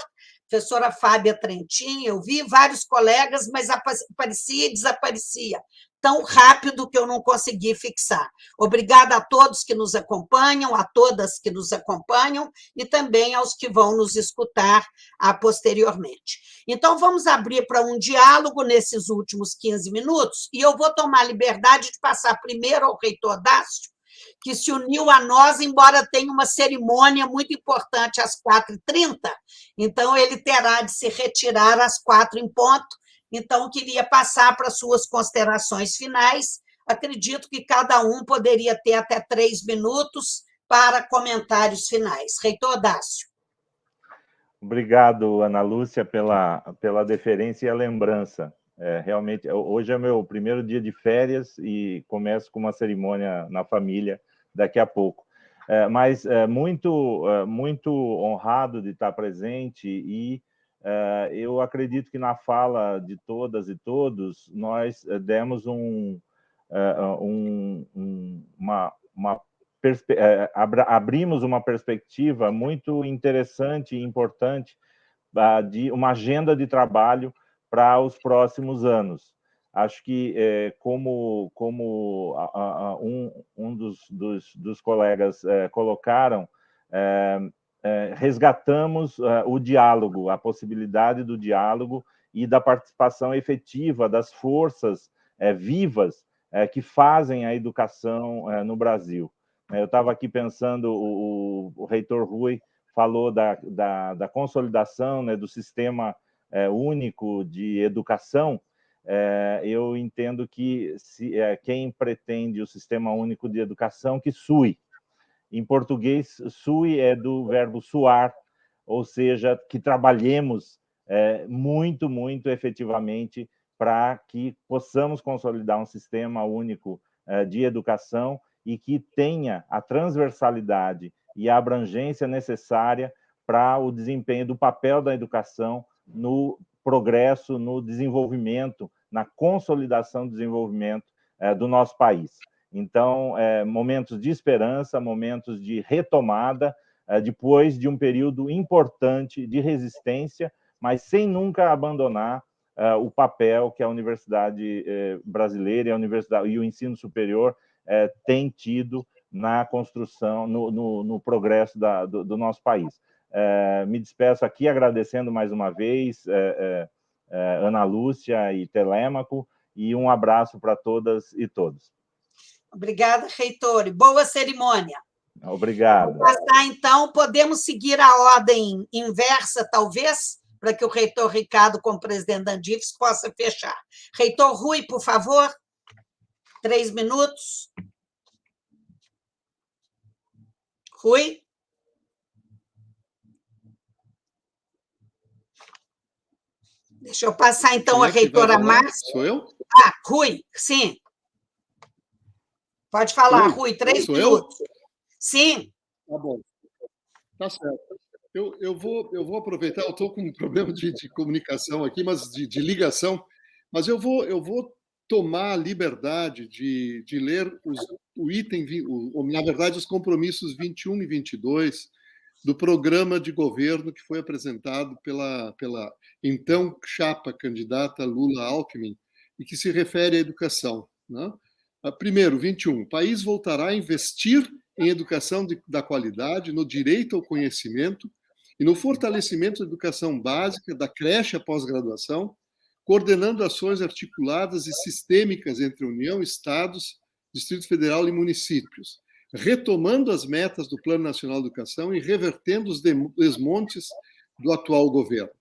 professora Fábia Trentin, eu vi vários colegas, mas aparecia e desaparecia, tão rápido que eu não consegui fixar. Obrigada a todos que nos acompanham, a todas que nos acompanham, e também aos que vão nos escutar posteriormente. Então, vamos abrir para um diálogo nesses últimos 15 minutos, e eu vou tomar a liberdade de passar primeiro ao reitor Dácio, que se uniu a nós, embora tenha uma cerimônia muito importante às 4h30, então ele terá de se retirar às 4 em ponto. Então, queria passar para suas considerações finais. Acredito que cada um poderia ter até 3 minutos para comentários finais. Reitor Dácio. Obrigado, Ana Lúcia, pela deferência e a lembrança. Realmente, hoje é meu primeiro dia de férias e começo com uma cerimônia na família daqui a pouco. Mas muito honrado de estar presente e eu acredito que na fala de todas e todos nós demos abrimos uma perspectiva muito interessante e importante de uma agenda de trabalho para os próximos anos. Acho que, como um dos colegas colocaram, resgatamos o diálogo, a possibilidade do diálogo e da participação efetiva das forças vivas que fazem a educação no Brasil. Eu estava aqui pensando, o reitor Rui falou da consolidação, né, do sistema único de educação. Eu entendo que quem pretende o Sistema Único de Educação, que sue. Em português, sue é do verbo suar, ou seja, que trabalhemos muito, muito efetivamente para que possamos consolidar um Sistema Único de Educação e que tenha a transversalidade e a abrangência necessária para o desempenho do papel da educação no progresso, no desenvolvimento, na consolidação do desenvolvimento do nosso país. Então, momentos de esperança, momentos de retomada, depois de um período importante de resistência, mas sem nunca abandonar o papel que a universidade brasileira e a universidade e o ensino superior têm tido na construção, no progresso do nosso país. Me despeço aqui agradecendo mais uma vez Ana Lúcia e Telêmaco, e um abraço para todas e todos. Obrigada, reitor. E boa cerimônia. Obrigado. Vou passar, então, podemos seguir a ordem inversa, talvez, para que o reitor Ricardo, como presidente da Andifes, possa fechar. Reitor Rui, por favor, 3 minutos. Rui? Deixa eu passar, então, a reitora Márcia. Sou eu? Rui, sim. Pode falar, Rui, 3 minutos. Sim. Tá bom. Tá certo. Eu vou aproveitar, eu estou com um problema de comunicação aqui, mas de ligação, mas eu vou tomar a liberdade de ler o item, na verdade, os compromissos 21 e 22 do programa de governo que foi apresentado pela então chapa candidata Lula-Alckmin e que se refere à educação, né? Primeiro, 21, o país voltará a investir em educação da qualidade, no direito ao conhecimento e no fortalecimento da educação básica, da creche à pós-graduação, coordenando ações articuladas e sistêmicas entre União, Estados, Distrito Federal e municípios, retomando as metas do Plano Nacional de Educação e revertendo os desmontes do atual governo.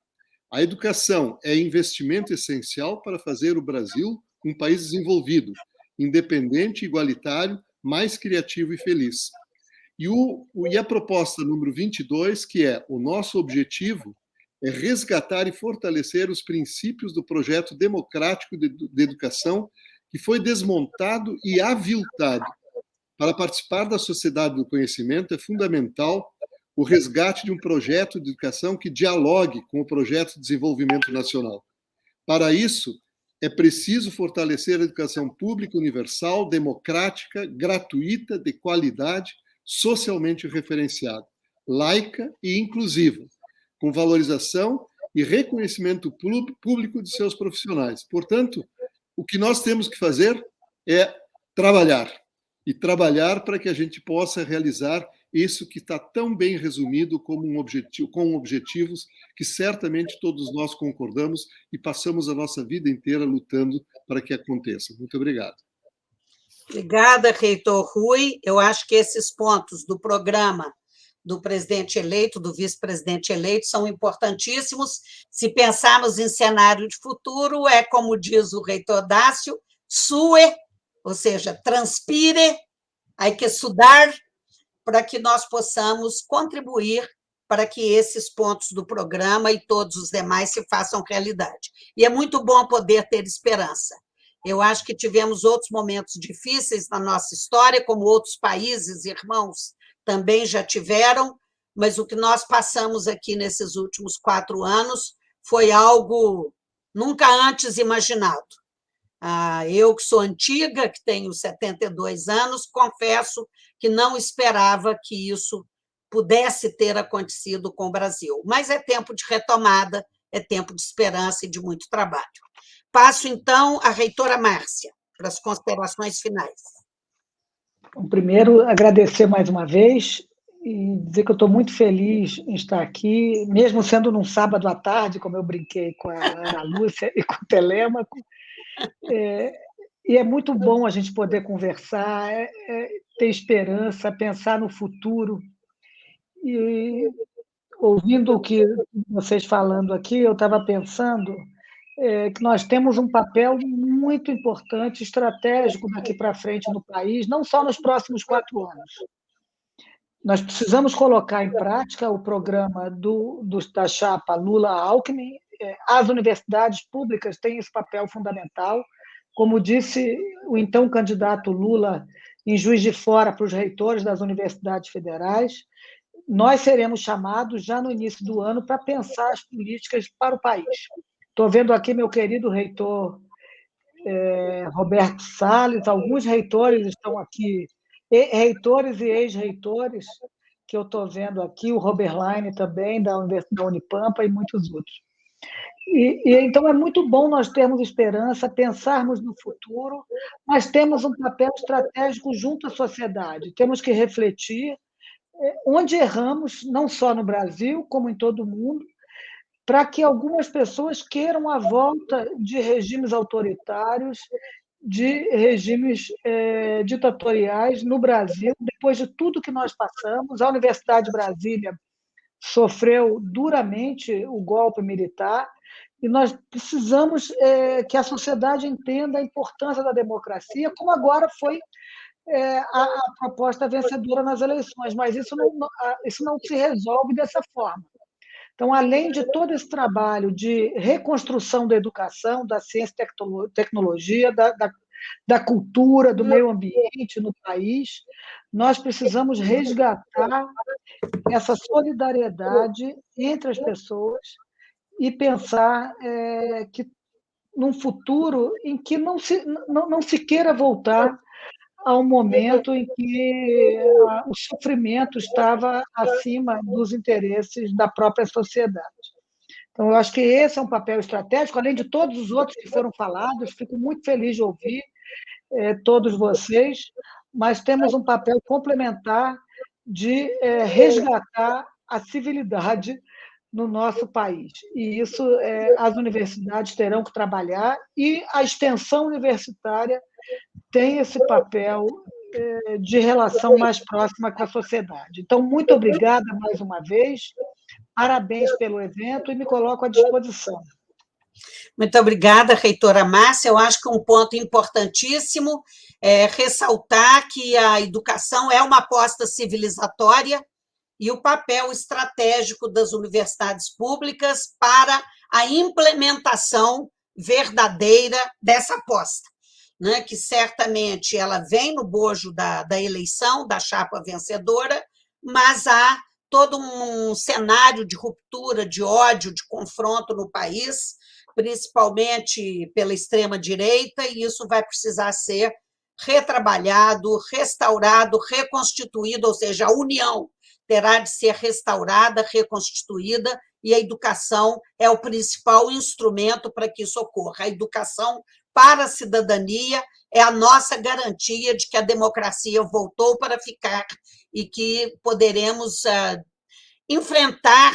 A educação é investimento essencial para fazer o Brasil um país desenvolvido, independente, igualitário, mais criativo e feliz. E a proposta número 22, que é o nosso objetivo, é resgatar e fortalecer os princípios do projeto democrático de educação que foi desmontado e aviltado. Para participar da sociedade do conhecimento, é fundamental o resgate de um projeto de educação que dialogue com o projeto de desenvolvimento nacional. Para isso, é preciso fortalecer a educação pública universal, democrática, gratuita, de qualidade, socialmente referenciada, laica e inclusiva, com valorização e reconhecimento público de seus profissionais. Portanto, o que nós temos que fazer é trabalhar. E trabalhar para que a gente possa realizar isso que está tão bem resumido como um objetivo, com objetivos que certamente todos nós concordamos e passamos a nossa vida inteira lutando para que aconteça. Muito obrigado. Obrigada, reitor Rui. Eu acho que esses pontos do programa do presidente eleito, do vice-presidente eleito, são importantíssimos. Se pensarmos em cenário de futuro, é como diz o reitor Dácio, sue, ou seja, transpire, hay que estudar, para que nós possamos contribuir para que esses pontos do programa e todos os demais se façam realidade. E é muito bom poder ter esperança. Eu acho que tivemos outros momentos difíceis na nossa história, como outros países, irmãos, também já tiveram, mas o que nós passamos aqui nesses últimos 4 anos foi algo nunca antes imaginado. Eu, que sou antiga, que tenho 72 anos, confesso que não esperava que isso pudesse ter acontecido com o Brasil. Mas é tempo de retomada, é tempo de esperança e de muito trabalho. Passo, então, à reitora Márcia, para as considerações finais. Primeiro, agradecer mais uma vez e dizer que eu estou muito feliz em estar aqui, mesmo sendo num sábado à tarde, como eu brinquei com a Ana Lúcia e com o Telêmaco. E é muito bom a gente poder conversar, ter esperança, pensar no futuro. E, ouvindo o que vocês falando aqui, eu estava pensando que nós temos um papel muito importante, estratégico daqui para frente no país, não só nos próximos 4 anos. Nós precisamos colocar em prática o programa da chapa Lula-Alckmin. As universidades públicas têm esse papel fundamental. Como disse o então candidato Lula em Juiz de Fora para os reitores das universidades federais, nós seremos chamados já no início do ano para pensar as políticas para o país. Estou vendo aqui meu querido reitor Roberto Salles, alguns reitores estão aqui, reitores e ex-reitores, que eu estou vendo aqui, o Robert Line também, da Unipampa, e muitos outros. Então, é muito bom nós termos esperança, pensarmos no futuro, mas temos um papel estratégico junto à sociedade. Temos que refletir onde erramos, não só no Brasil, como em todo o mundo, para que algumas pessoas queiram a volta de regimes autoritários, de regimes ditatoriais no Brasil, depois de tudo que nós passamos. A Universidade de Brasília sofreu duramente o golpe militar, e nós precisamos que a sociedade entenda a importância da democracia, como agora foi a proposta vencedora nas eleições, mas isso não se resolve dessa forma. Então, além de todo esse trabalho de reconstrução da educação, da ciência e tecnologia, da cultura, do meio ambiente no país, nós precisamos resgatar essa solidariedade entre as pessoas e pensar que num futuro em que não se queira voltar ao momento em que o sofrimento estava acima dos interesses da própria sociedade. Então, eu acho que esse é um papel estratégico, além de todos os outros que foram falados. Fico muito feliz de ouvir todos vocês, mas temos um papel complementar de resgatar a civilidade no nosso país. E isso as universidades terão que trabalhar, e a extensão universitária tem esse papel de relação mais próxima com a sociedade. Então, muito obrigada mais uma vez, parabéns pelo evento, e me coloco à disposição. Muito obrigada, reitora Márcia. Eu acho que um ponto importantíssimo é ressaltar que a educação é uma aposta civilizatória e o papel estratégico das universidades públicas para a implementação verdadeira dessa aposta, né? Que certamente ela vem no bojo da eleição, da chapa vencedora, mas há todo um cenário de ruptura, de ódio, de confronto no país, principalmente pela extrema-direita, e isso vai precisar ser retrabalhado, restaurado, reconstituído, ou seja, a união terá de ser restaurada, reconstituída, e a educação é o principal instrumento para que isso ocorra. A educação para a cidadania é a nossa garantia de que a democracia voltou para ficar e que poderemos enfrentar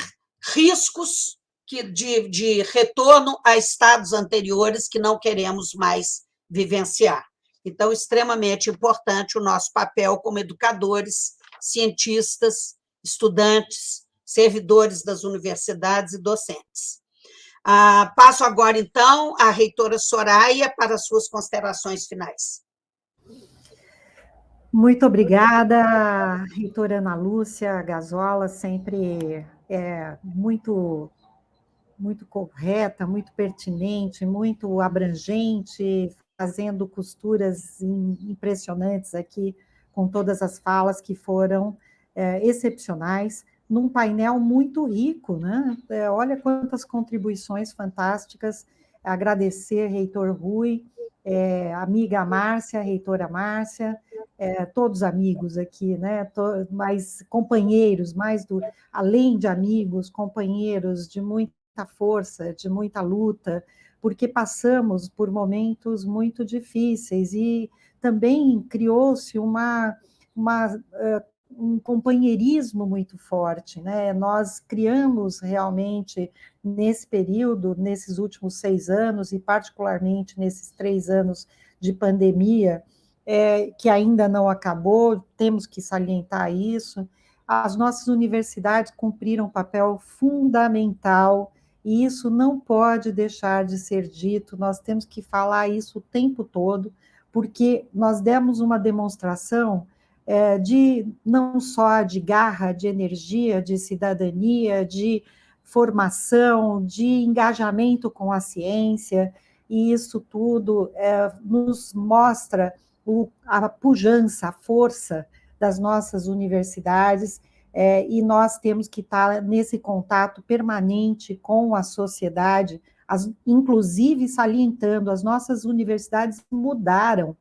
riscos de retorno a estados anteriores que não queremos mais vivenciar. Então, extremamente importante o nosso papel como educadores, cientistas, estudantes, servidores das universidades e docentes. Passo agora, então, à reitora Soraya para as suas considerações finais. Muito obrigada, reitora Ana Lúcia Gazola, sempre muito correta, muito pertinente, muito abrangente, fazendo costuras impressionantes aqui, com todas as falas que foram excepcionais, num painel muito rico, né? Olha quantas contribuições fantásticas. Agradecer, reitor Rui, amiga Márcia, reitora Márcia, todos amigos aqui, né? Mas companheiros, além de amigos, companheiros de muita força, de muita luta, porque passamos por momentos muito difíceis, e também criou-se um companheirismo muito forte, né? Nós criamos realmente, nesse período, nesses últimos 6 anos, e particularmente nesses 3 anos de pandemia, que ainda não acabou, temos que salientar isso, as nossas universidades cumpriram um papel fundamental, e isso não pode deixar de ser dito, nós temos que falar isso o tempo todo, porque nós demos uma demonstração não só de garra, de energia, de cidadania, de formação, de engajamento com a ciência, e isso tudo nos mostra a pujança, a força das nossas universidades, e nós temos que estar nesse contato permanente com a sociedade inclusive salientando, as nossas universidades mudaram,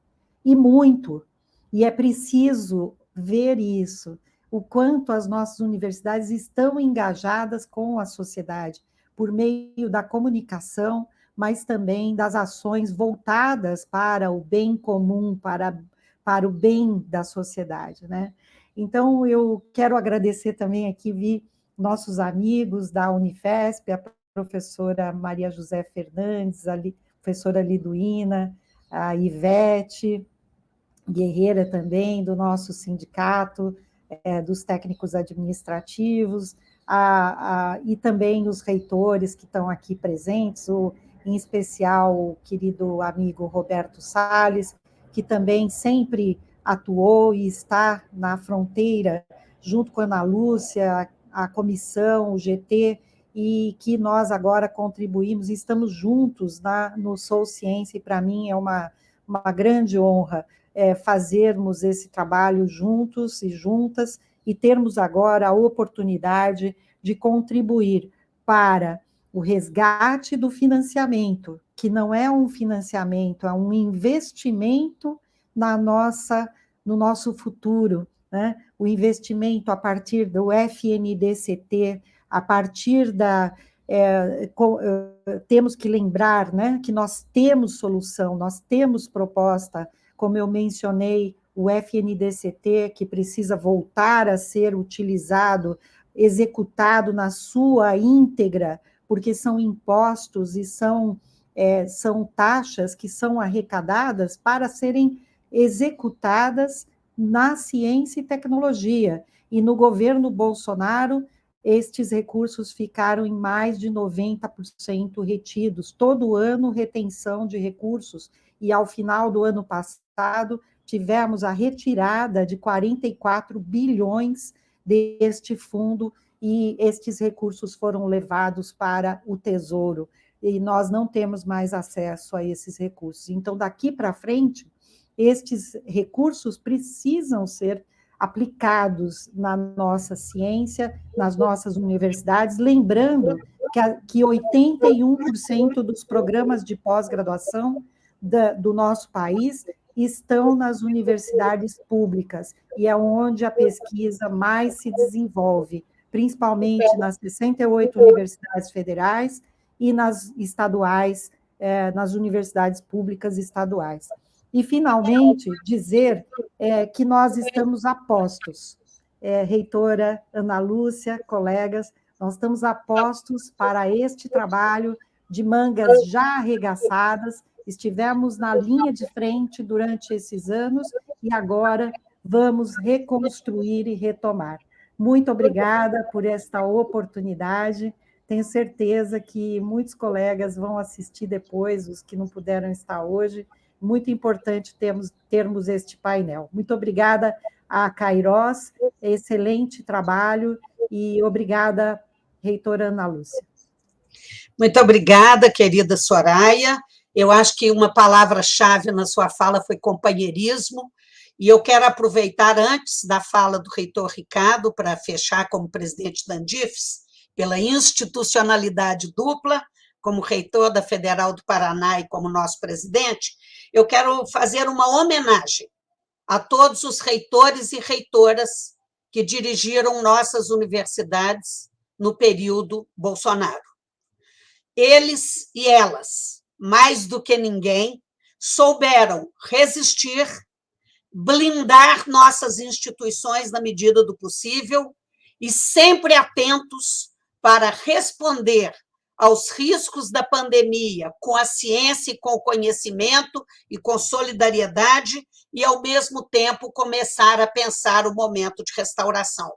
e muito, e é preciso ver isso, o quanto as nossas universidades estão engajadas com a sociedade, por meio da comunicação, mas também das ações voltadas para o bem comum, para o bem da sociedade, né? Então, eu quero agradecer também aqui, vi nossos amigos da Unifesp, a professora Maria José Fernandes, a professora Liduína, a Ivete Guerreira também, do nosso sindicato, dos técnicos administrativos, e também os reitores que estão aqui presentes, em especial o querido amigo Roberto Salles, que também sempre atuou e está na fronteira, junto com a Ana Lúcia, a comissão, o GT, e que nós agora contribuímos, e estamos juntos no Sou Ciência, e para mim é uma grande honra fazermos esse trabalho juntos e juntas, e termos agora a oportunidade de contribuir para o resgate do financiamento, que não é um financiamento, é um investimento no nosso futuro, né? O investimento a partir do FNDCT, a partir temos que lembrar, né, que nós temos solução, nós temos proposta, como eu mencionei, o FNDCT, que precisa voltar a ser utilizado, executado na sua íntegra, porque são impostos e são taxas que são arrecadadas para serem executadas na ciência e tecnologia. E no governo Bolsonaro, estes recursos ficaram em mais de 90% retidos. Todo ano, retenção de recursos. E ao final do ano passado, tivemos a retirada de 44 bilhões deste fundo, e estes recursos foram levados para o Tesouro, e nós não temos mais acesso a esses recursos. Então, daqui para frente, estes recursos precisam ser aplicados na nossa ciência, nas nossas universidades, lembrando que 81% dos programas de pós-graduação do nosso país estão nas universidades públicas, e é onde a pesquisa mais se desenvolve, principalmente nas 68 universidades federais e nas estaduais, nas universidades públicas estaduais. E, finalmente, dizer que nós estamos a postos, reitora Ana Lúcia, colegas, nós estamos a postos para este trabalho de mangas já arregaçadas, estivemos na linha de frente durante esses anos e agora vamos reconstruir e retomar. Muito obrigada por esta oportunidade, tenho certeza que muitos colegas vão assistir depois, os que não puderam estar hoje. Muito importante termos este painel. Muito obrigada a Kairos, excelente trabalho, e obrigada, reitora Ana Lúcia. Muito obrigada, querida Soraya. Eu acho que uma palavra-chave na sua fala foi companheirismo, e eu quero aproveitar, antes da fala do reitor Ricardo, para fechar como presidente da Andifes, pela institucionalidade dupla, como reitor da Federal do Paraná e como nosso presidente, eu quero fazer uma homenagem a todos os reitores e reitoras que dirigiram nossas universidades no período Bolsonaro. Eles e elas, mais do que ninguém, souberam resistir, blindar nossas instituições na medida do possível e sempre atentos para responder aos riscos da pandemia com a ciência e com o conhecimento e com solidariedade, e, ao mesmo tempo, começar a pensar o momento de restauração.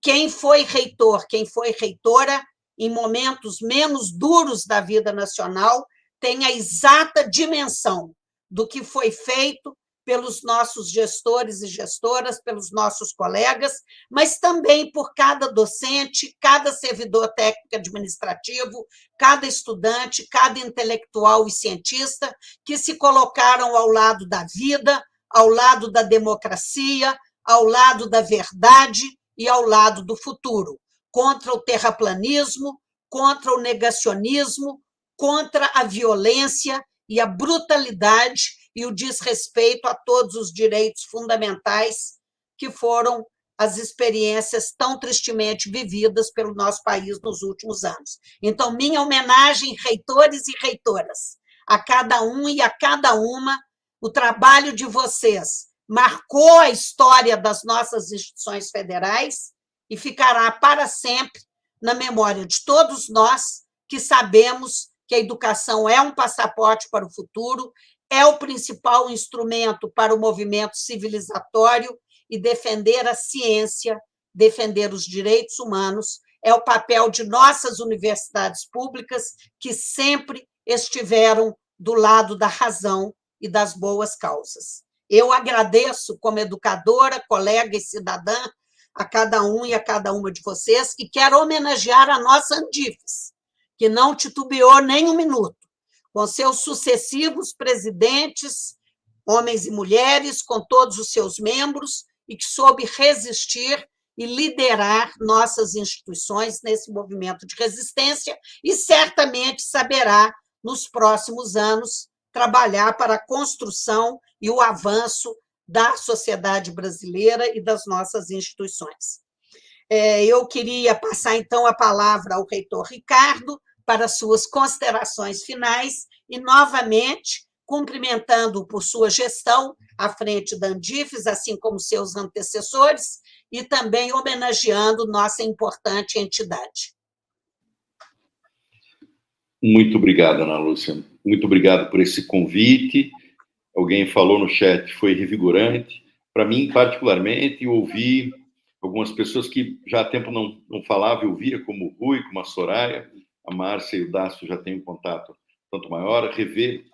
Quem foi reitor, quem foi reitora, em momentos menos duros da vida nacional, tem a exata dimensão do que foi feito pelos nossos gestores e gestoras, pelos nossos colegas, mas também por cada docente, cada servidor técnico administrativo, cada estudante, cada intelectual e cientista que se colocaram ao lado da vida, ao lado da democracia, ao lado da verdade e ao lado do futuro, contra o terraplanismo, contra o negacionismo, contra a violência e a brutalidade e o desrespeito a todos os direitos fundamentais que foram as experiências tão tristemente vividas pelo nosso país nos últimos anos. Então, minha homenagem, reitores e reitoras, a cada um e a cada uma. O trabalho de vocês marcou a história das nossas instituições federais e ficará para sempre na memória de todos nós que sabemos que a educação é um passaporte para o futuro, é o principal instrumento para o movimento civilizatório e defender a ciência, defender os direitos humanos, é o papel de nossas universidades públicas que sempre estiveram do lado da razão e das boas causas. Eu agradeço, como educadora, colega e cidadã, a cada um e a cada uma de vocês, e quero homenagear a nossa Andifes, que não titubeou nem um minuto, com seus sucessivos presidentes, homens e mulheres, com todos os seus membros, e que soube resistir e liderar nossas instituições nesse movimento de resistência, e certamente saberá, nos próximos anos, trabalhar para a construção e o avanço da sociedade brasileira e das nossas instituições. Eu queria passar, então, a palavra ao reitor Ricardo para suas considerações finais e, novamente, cumprimentando por sua gestão à frente da Andifes, assim como seus antecessores, e também homenageando nossa importante entidade. Muito obrigado, Ana Lúcia. Muito obrigado por esse convite. Alguém falou no chat, foi revigorante. Para mim, particularmente, eu ouvi algumas pessoas que já há tempo não falavam, eu ouvia, como o Rui, como a Soraya, a Márcia e o Dácio já têm um contato tanto maior, rever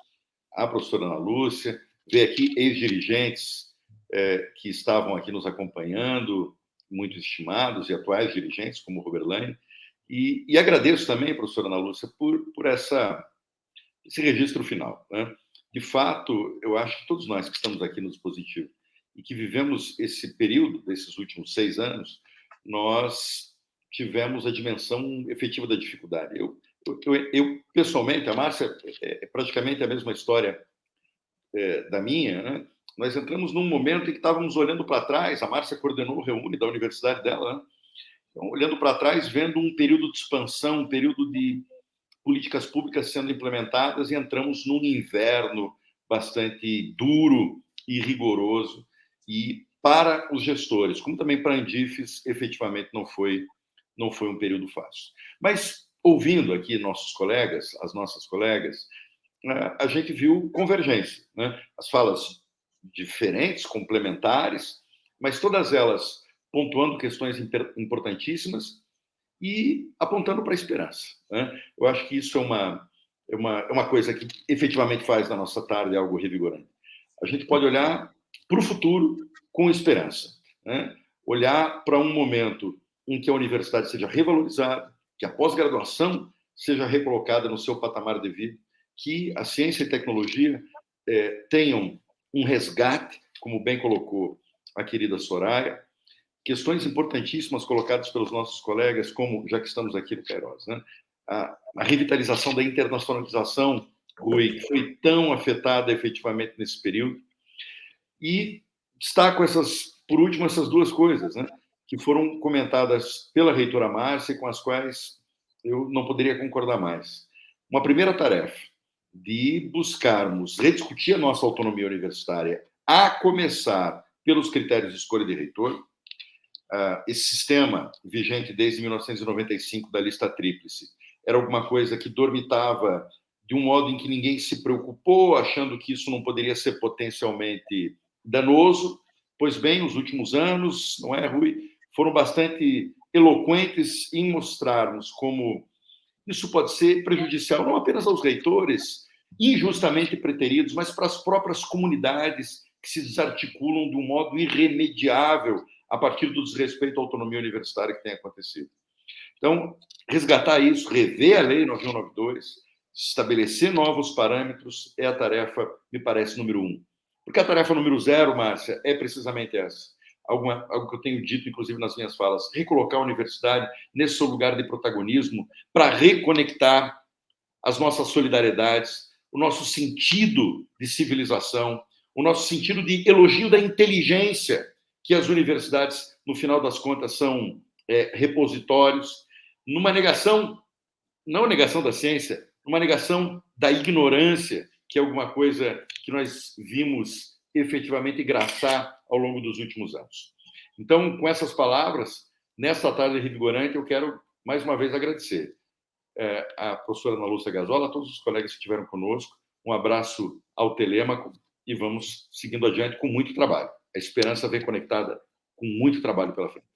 a professora Ana Lúcia, ver aqui ex-dirigentes que estavam aqui nos acompanhando, muito estimados, e atuais dirigentes, como o Robert Lane, e agradeço também, professora Ana Lúcia, por esse registro final, né? De fato, eu acho que todos nós que estamos aqui no dispositivo e que vivemos esse período, desses últimos 6 anos, nós tivemos a dimensão efetiva da dificuldade. Eu pessoalmente, a Márcia é praticamente a mesma história da minha, né? Nós entramos num momento em que estávamos olhando para trás, a Márcia coordenou o Reúne da universidade dela, né? Então, olhando para trás, vendo um período de expansão, um período de políticas públicas sendo implementadas, e entramos num inverno bastante duro e rigoroso, e para os gestores, como também para a Andifes, efetivamente não foi um período fácil. Mas, ouvindo aqui nossos colegas, as nossas colegas, a gente viu convergência, né? As falas diferentes, complementares, mas todas elas pontuando questões importantíssimas e apontando para a esperança, né? Eu acho que isso é uma coisa que efetivamente faz da nossa tarde algo revigorante. A gente pode olhar para o futuro com esperança, né? Olhar para um momento em que a universidade seja revalorizada, que a pós-graduação seja recolocada no seu patamar devido, que a ciência e tecnologia tenham um resgate, como bem colocou a querida Soraya, questões importantíssimas colocadas pelos nossos colegas, como, já que estamos aqui no Queiroz, né? A revitalização da internacionalização, Rui, que foi tão afetada efetivamente nesse período. E destaco, por último, essas duas coisas, né, que foram comentadas pela reitora Márcia, com as quais eu não poderia concordar mais. Uma primeira tarefa, de buscarmos rediscutir a nossa autonomia universitária, a começar pelos critérios de escolha de reitor. Esse sistema vigente desde 1995 da lista tríplice era alguma coisa que dormitava de um modo em que ninguém se preocupou, achando que isso não poderia ser potencialmente danoso. Pois bem, os últimos anos, não é, Rui, foram bastante eloquentes em mostrarmos como isso pode ser prejudicial não apenas aos reitores, injustamente preteridos, mas para as próprias comunidades que se desarticulam de um modo irremediável a partir do desrespeito à autonomia universitária que tem acontecido. Então, resgatar isso, rever a Lei 9192, estabelecer novos parâmetros é a tarefa, me parece, número 1. Porque a tarefa número 0, Márcia, é precisamente essa. Algo que eu tenho dito, inclusive, nas minhas falas, recolocar a universidade nesse seu lugar de protagonismo para reconectar as nossas solidariedades, o nosso sentido de civilização, o nosso sentido de elogio da inteligência, que as universidades, no final das contas, são repositórios, numa negação, não negação da ciência, uma negação da ignorância, que é alguma coisa que nós vimos efetivamente graçar ao longo dos últimos anos. Então, com essas palavras, nessa tarde revigorante, eu quero, mais uma vez, agradecer a professora Ana Lúcia Gazola, a todos os colegas que estiveram conosco, um abraço ao Telêmaco e vamos seguindo adiante com muito trabalho. A esperança vem conectada com muito trabalho pela frente.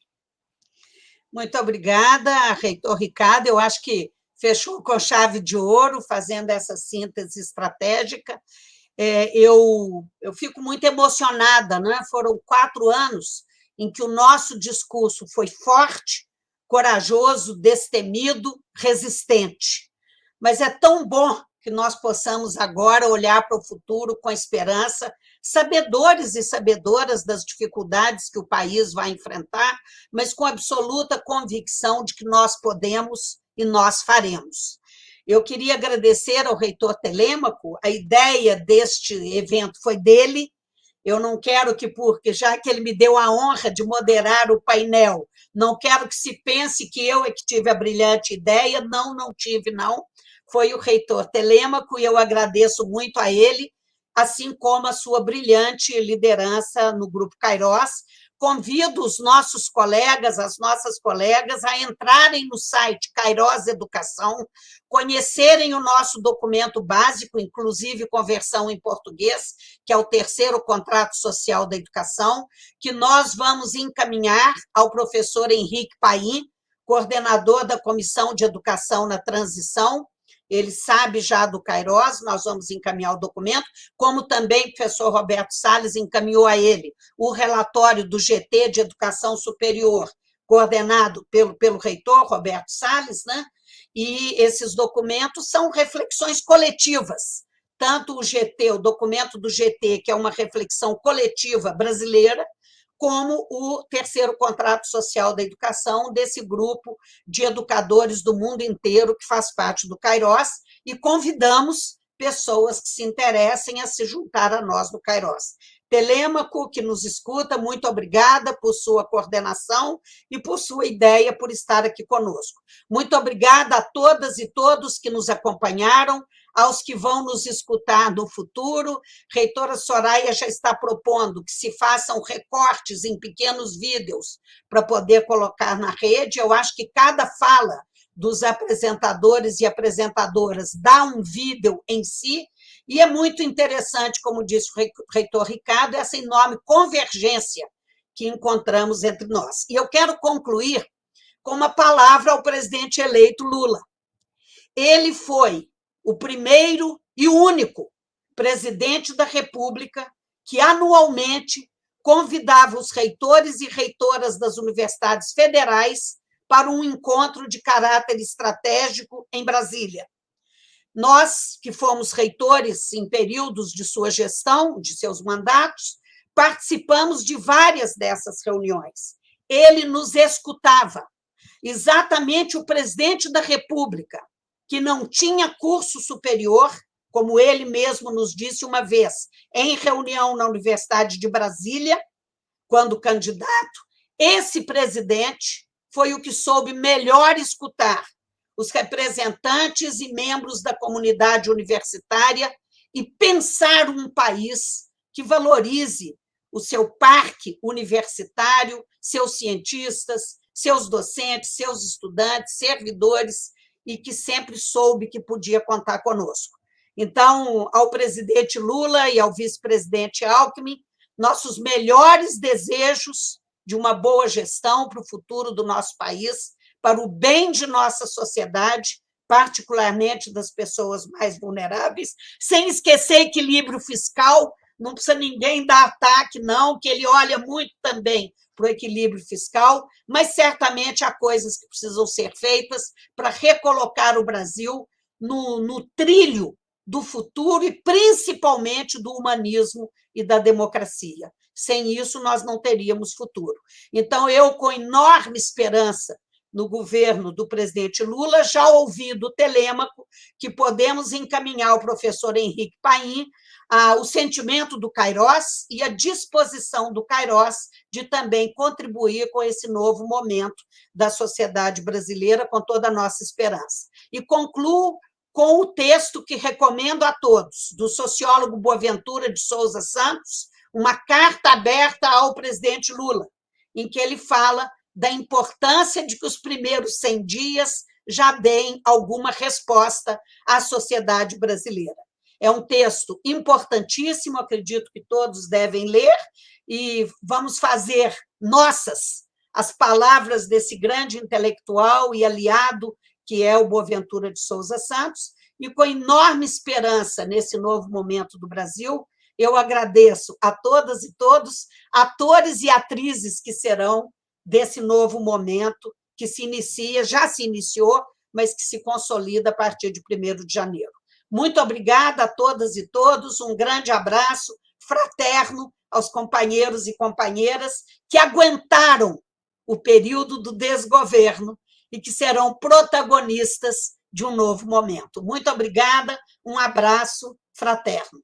Muito obrigada, reitor Ricardo. Eu acho que fechou com chave de ouro, fazendo essa síntese estratégica. Eu fico muito emocionada, né? Foram 4 anos em que o nosso discurso foi forte, corajoso, destemido, resistente. Mas é tão bom que nós possamos agora olhar para o futuro com esperança, sabedores e sabedoras das dificuldades que o país vai enfrentar, mas com absoluta convicção de que nós podemos e nós faremos. Eu queria agradecer ao reitor Telêmaco, a ideia deste evento foi dele. Eu não quero que, porque já que ele me deu a honra de moderar o painel, não quero que se pense que eu é que tive a brilhante ideia. Não tive, não. Foi o reitor Telêmaco e eu agradeço muito a ele, assim como a sua brilhante liderança no Grupo Kairós. Convido os nossos colegas, as nossas colegas, a entrarem no site Kairós Educação, conhecerem o nosso documento básico, inclusive com versão em português, que é o 3º Contrato Social da Educação, que nós vamos encaminhar ao professor Henrique Paim, coordenador da Comissão de Educação na Transição. Ele sabe já do Kairós, nós vamos encaminhar o documento, como também o professor Roberto Salles encaminhou a ele o relatório do GT de Educação Superior, coordenado pelo reitor Roberto Salles, né? E esses documentos são reflexões coletivas, tanto o GT, o documento do GT, que é uma reflexão coletiva brasileira, como o 3º Contrato Social da Educação, desse grupo de educadores do mundo inteiro que faz parte do Kairós, e convidamos pessoas que se interessem a se juntar a nós no Kairós. Telêmaco, que nos escuta, muito obrigada por sua coordenação e por sua ideia, por estar aqui conosco. Muito obrigada a todas e todos que nos acompanharam, aos que vão nos escutar no futuro. Reitora Soraya já está propondo que se façam recortes em pequenos vídeos para poder colocar na rede. Eu acho que cada fala dos apresentadores e apresentadoras dá um vídeo em si, e é muito interessante, como disse o reitor Ricardo, essa enorme convergência que encontramos entre nós. E eu quero concluir com uma palavra ao presidente eleito Lula. Ele foi o primeiro e único presidente da República que anualmente convidava os reitores e reitoras das universidades federais para um encontro de caráter estratégico em Brasília. Nós, que fomos reitores em períodos de sua gestão, de seus mandatos, participamos de várias dessas reuniões. Ele nos escutava. Exatamente o presidente da República, que não tinha curso superior, como ele mesmo nos disse uma vez, em reunião na Universidade de Brasília, quando candidato, esse presidente foi o que soube melhor escutar os representantes e membros da comunidade universitária e pensar um país que valorize o seu parque universitário, seus cientistas, seus docentes, seus estudantes, servidores, e que sempre soube que podia contar conosco. Então, ao presidente Lula e ao vice-presidente Alckmin, nossos melhores desejos de uma boa gestão para o futuro do nosso país, para o bem de nossa sociedade, particularmente das pessoas mais vulneráveis, sem esquecer equilíbrio fiscal. Não precisa ninguém dar ataque, não, que ele olha muito também para o equilíbrio fiscal, mas certamente há coisas que precisam ser feitas para recolocar o Brasil no trilho do futuro e, principalmente, do humanismo e da democracia. Sem isso, nós não teríamos futuro. Então, eu, com enorme esperança no governo do presidente Lula, já ouvi do Telêmaco que podemos encaminhar ao professor Henrique Paim o sentimento do Kairós e a disposição do Kairós de também contribuir com esse novo momento da sociedade brasileira, com toda a nossa esperança. E concluo com o texto que recomendo a todos, do sociólogo Boaventura de Souza Santos, uma carta aberta ao presidente Lula, em que ele fala da importância de que os primeiros 100 dias já deem alguma resposta à sociedade brasileira. É um texto importantíssimo, acredito que todos devem ler, e vamos fazer nossas as palavras desse grande intelectual e aliado que é o Boaventura de Souza Santos, e com enorme esperança nesse novo momento do Brasil, eu agradeço a todas e todos, atores e atrizes que serão desse novo momento que se inicia, já se iniciou, mas que se consolida a partir de 1º de janeiro. Muito obrigada a todas e todos, um grande abraço fraterno aos companheiros e companheiras que aguentaram o período do desgoverno e que serão protagonistas de um novo momento. Muito obrigada, um abraço fraterno.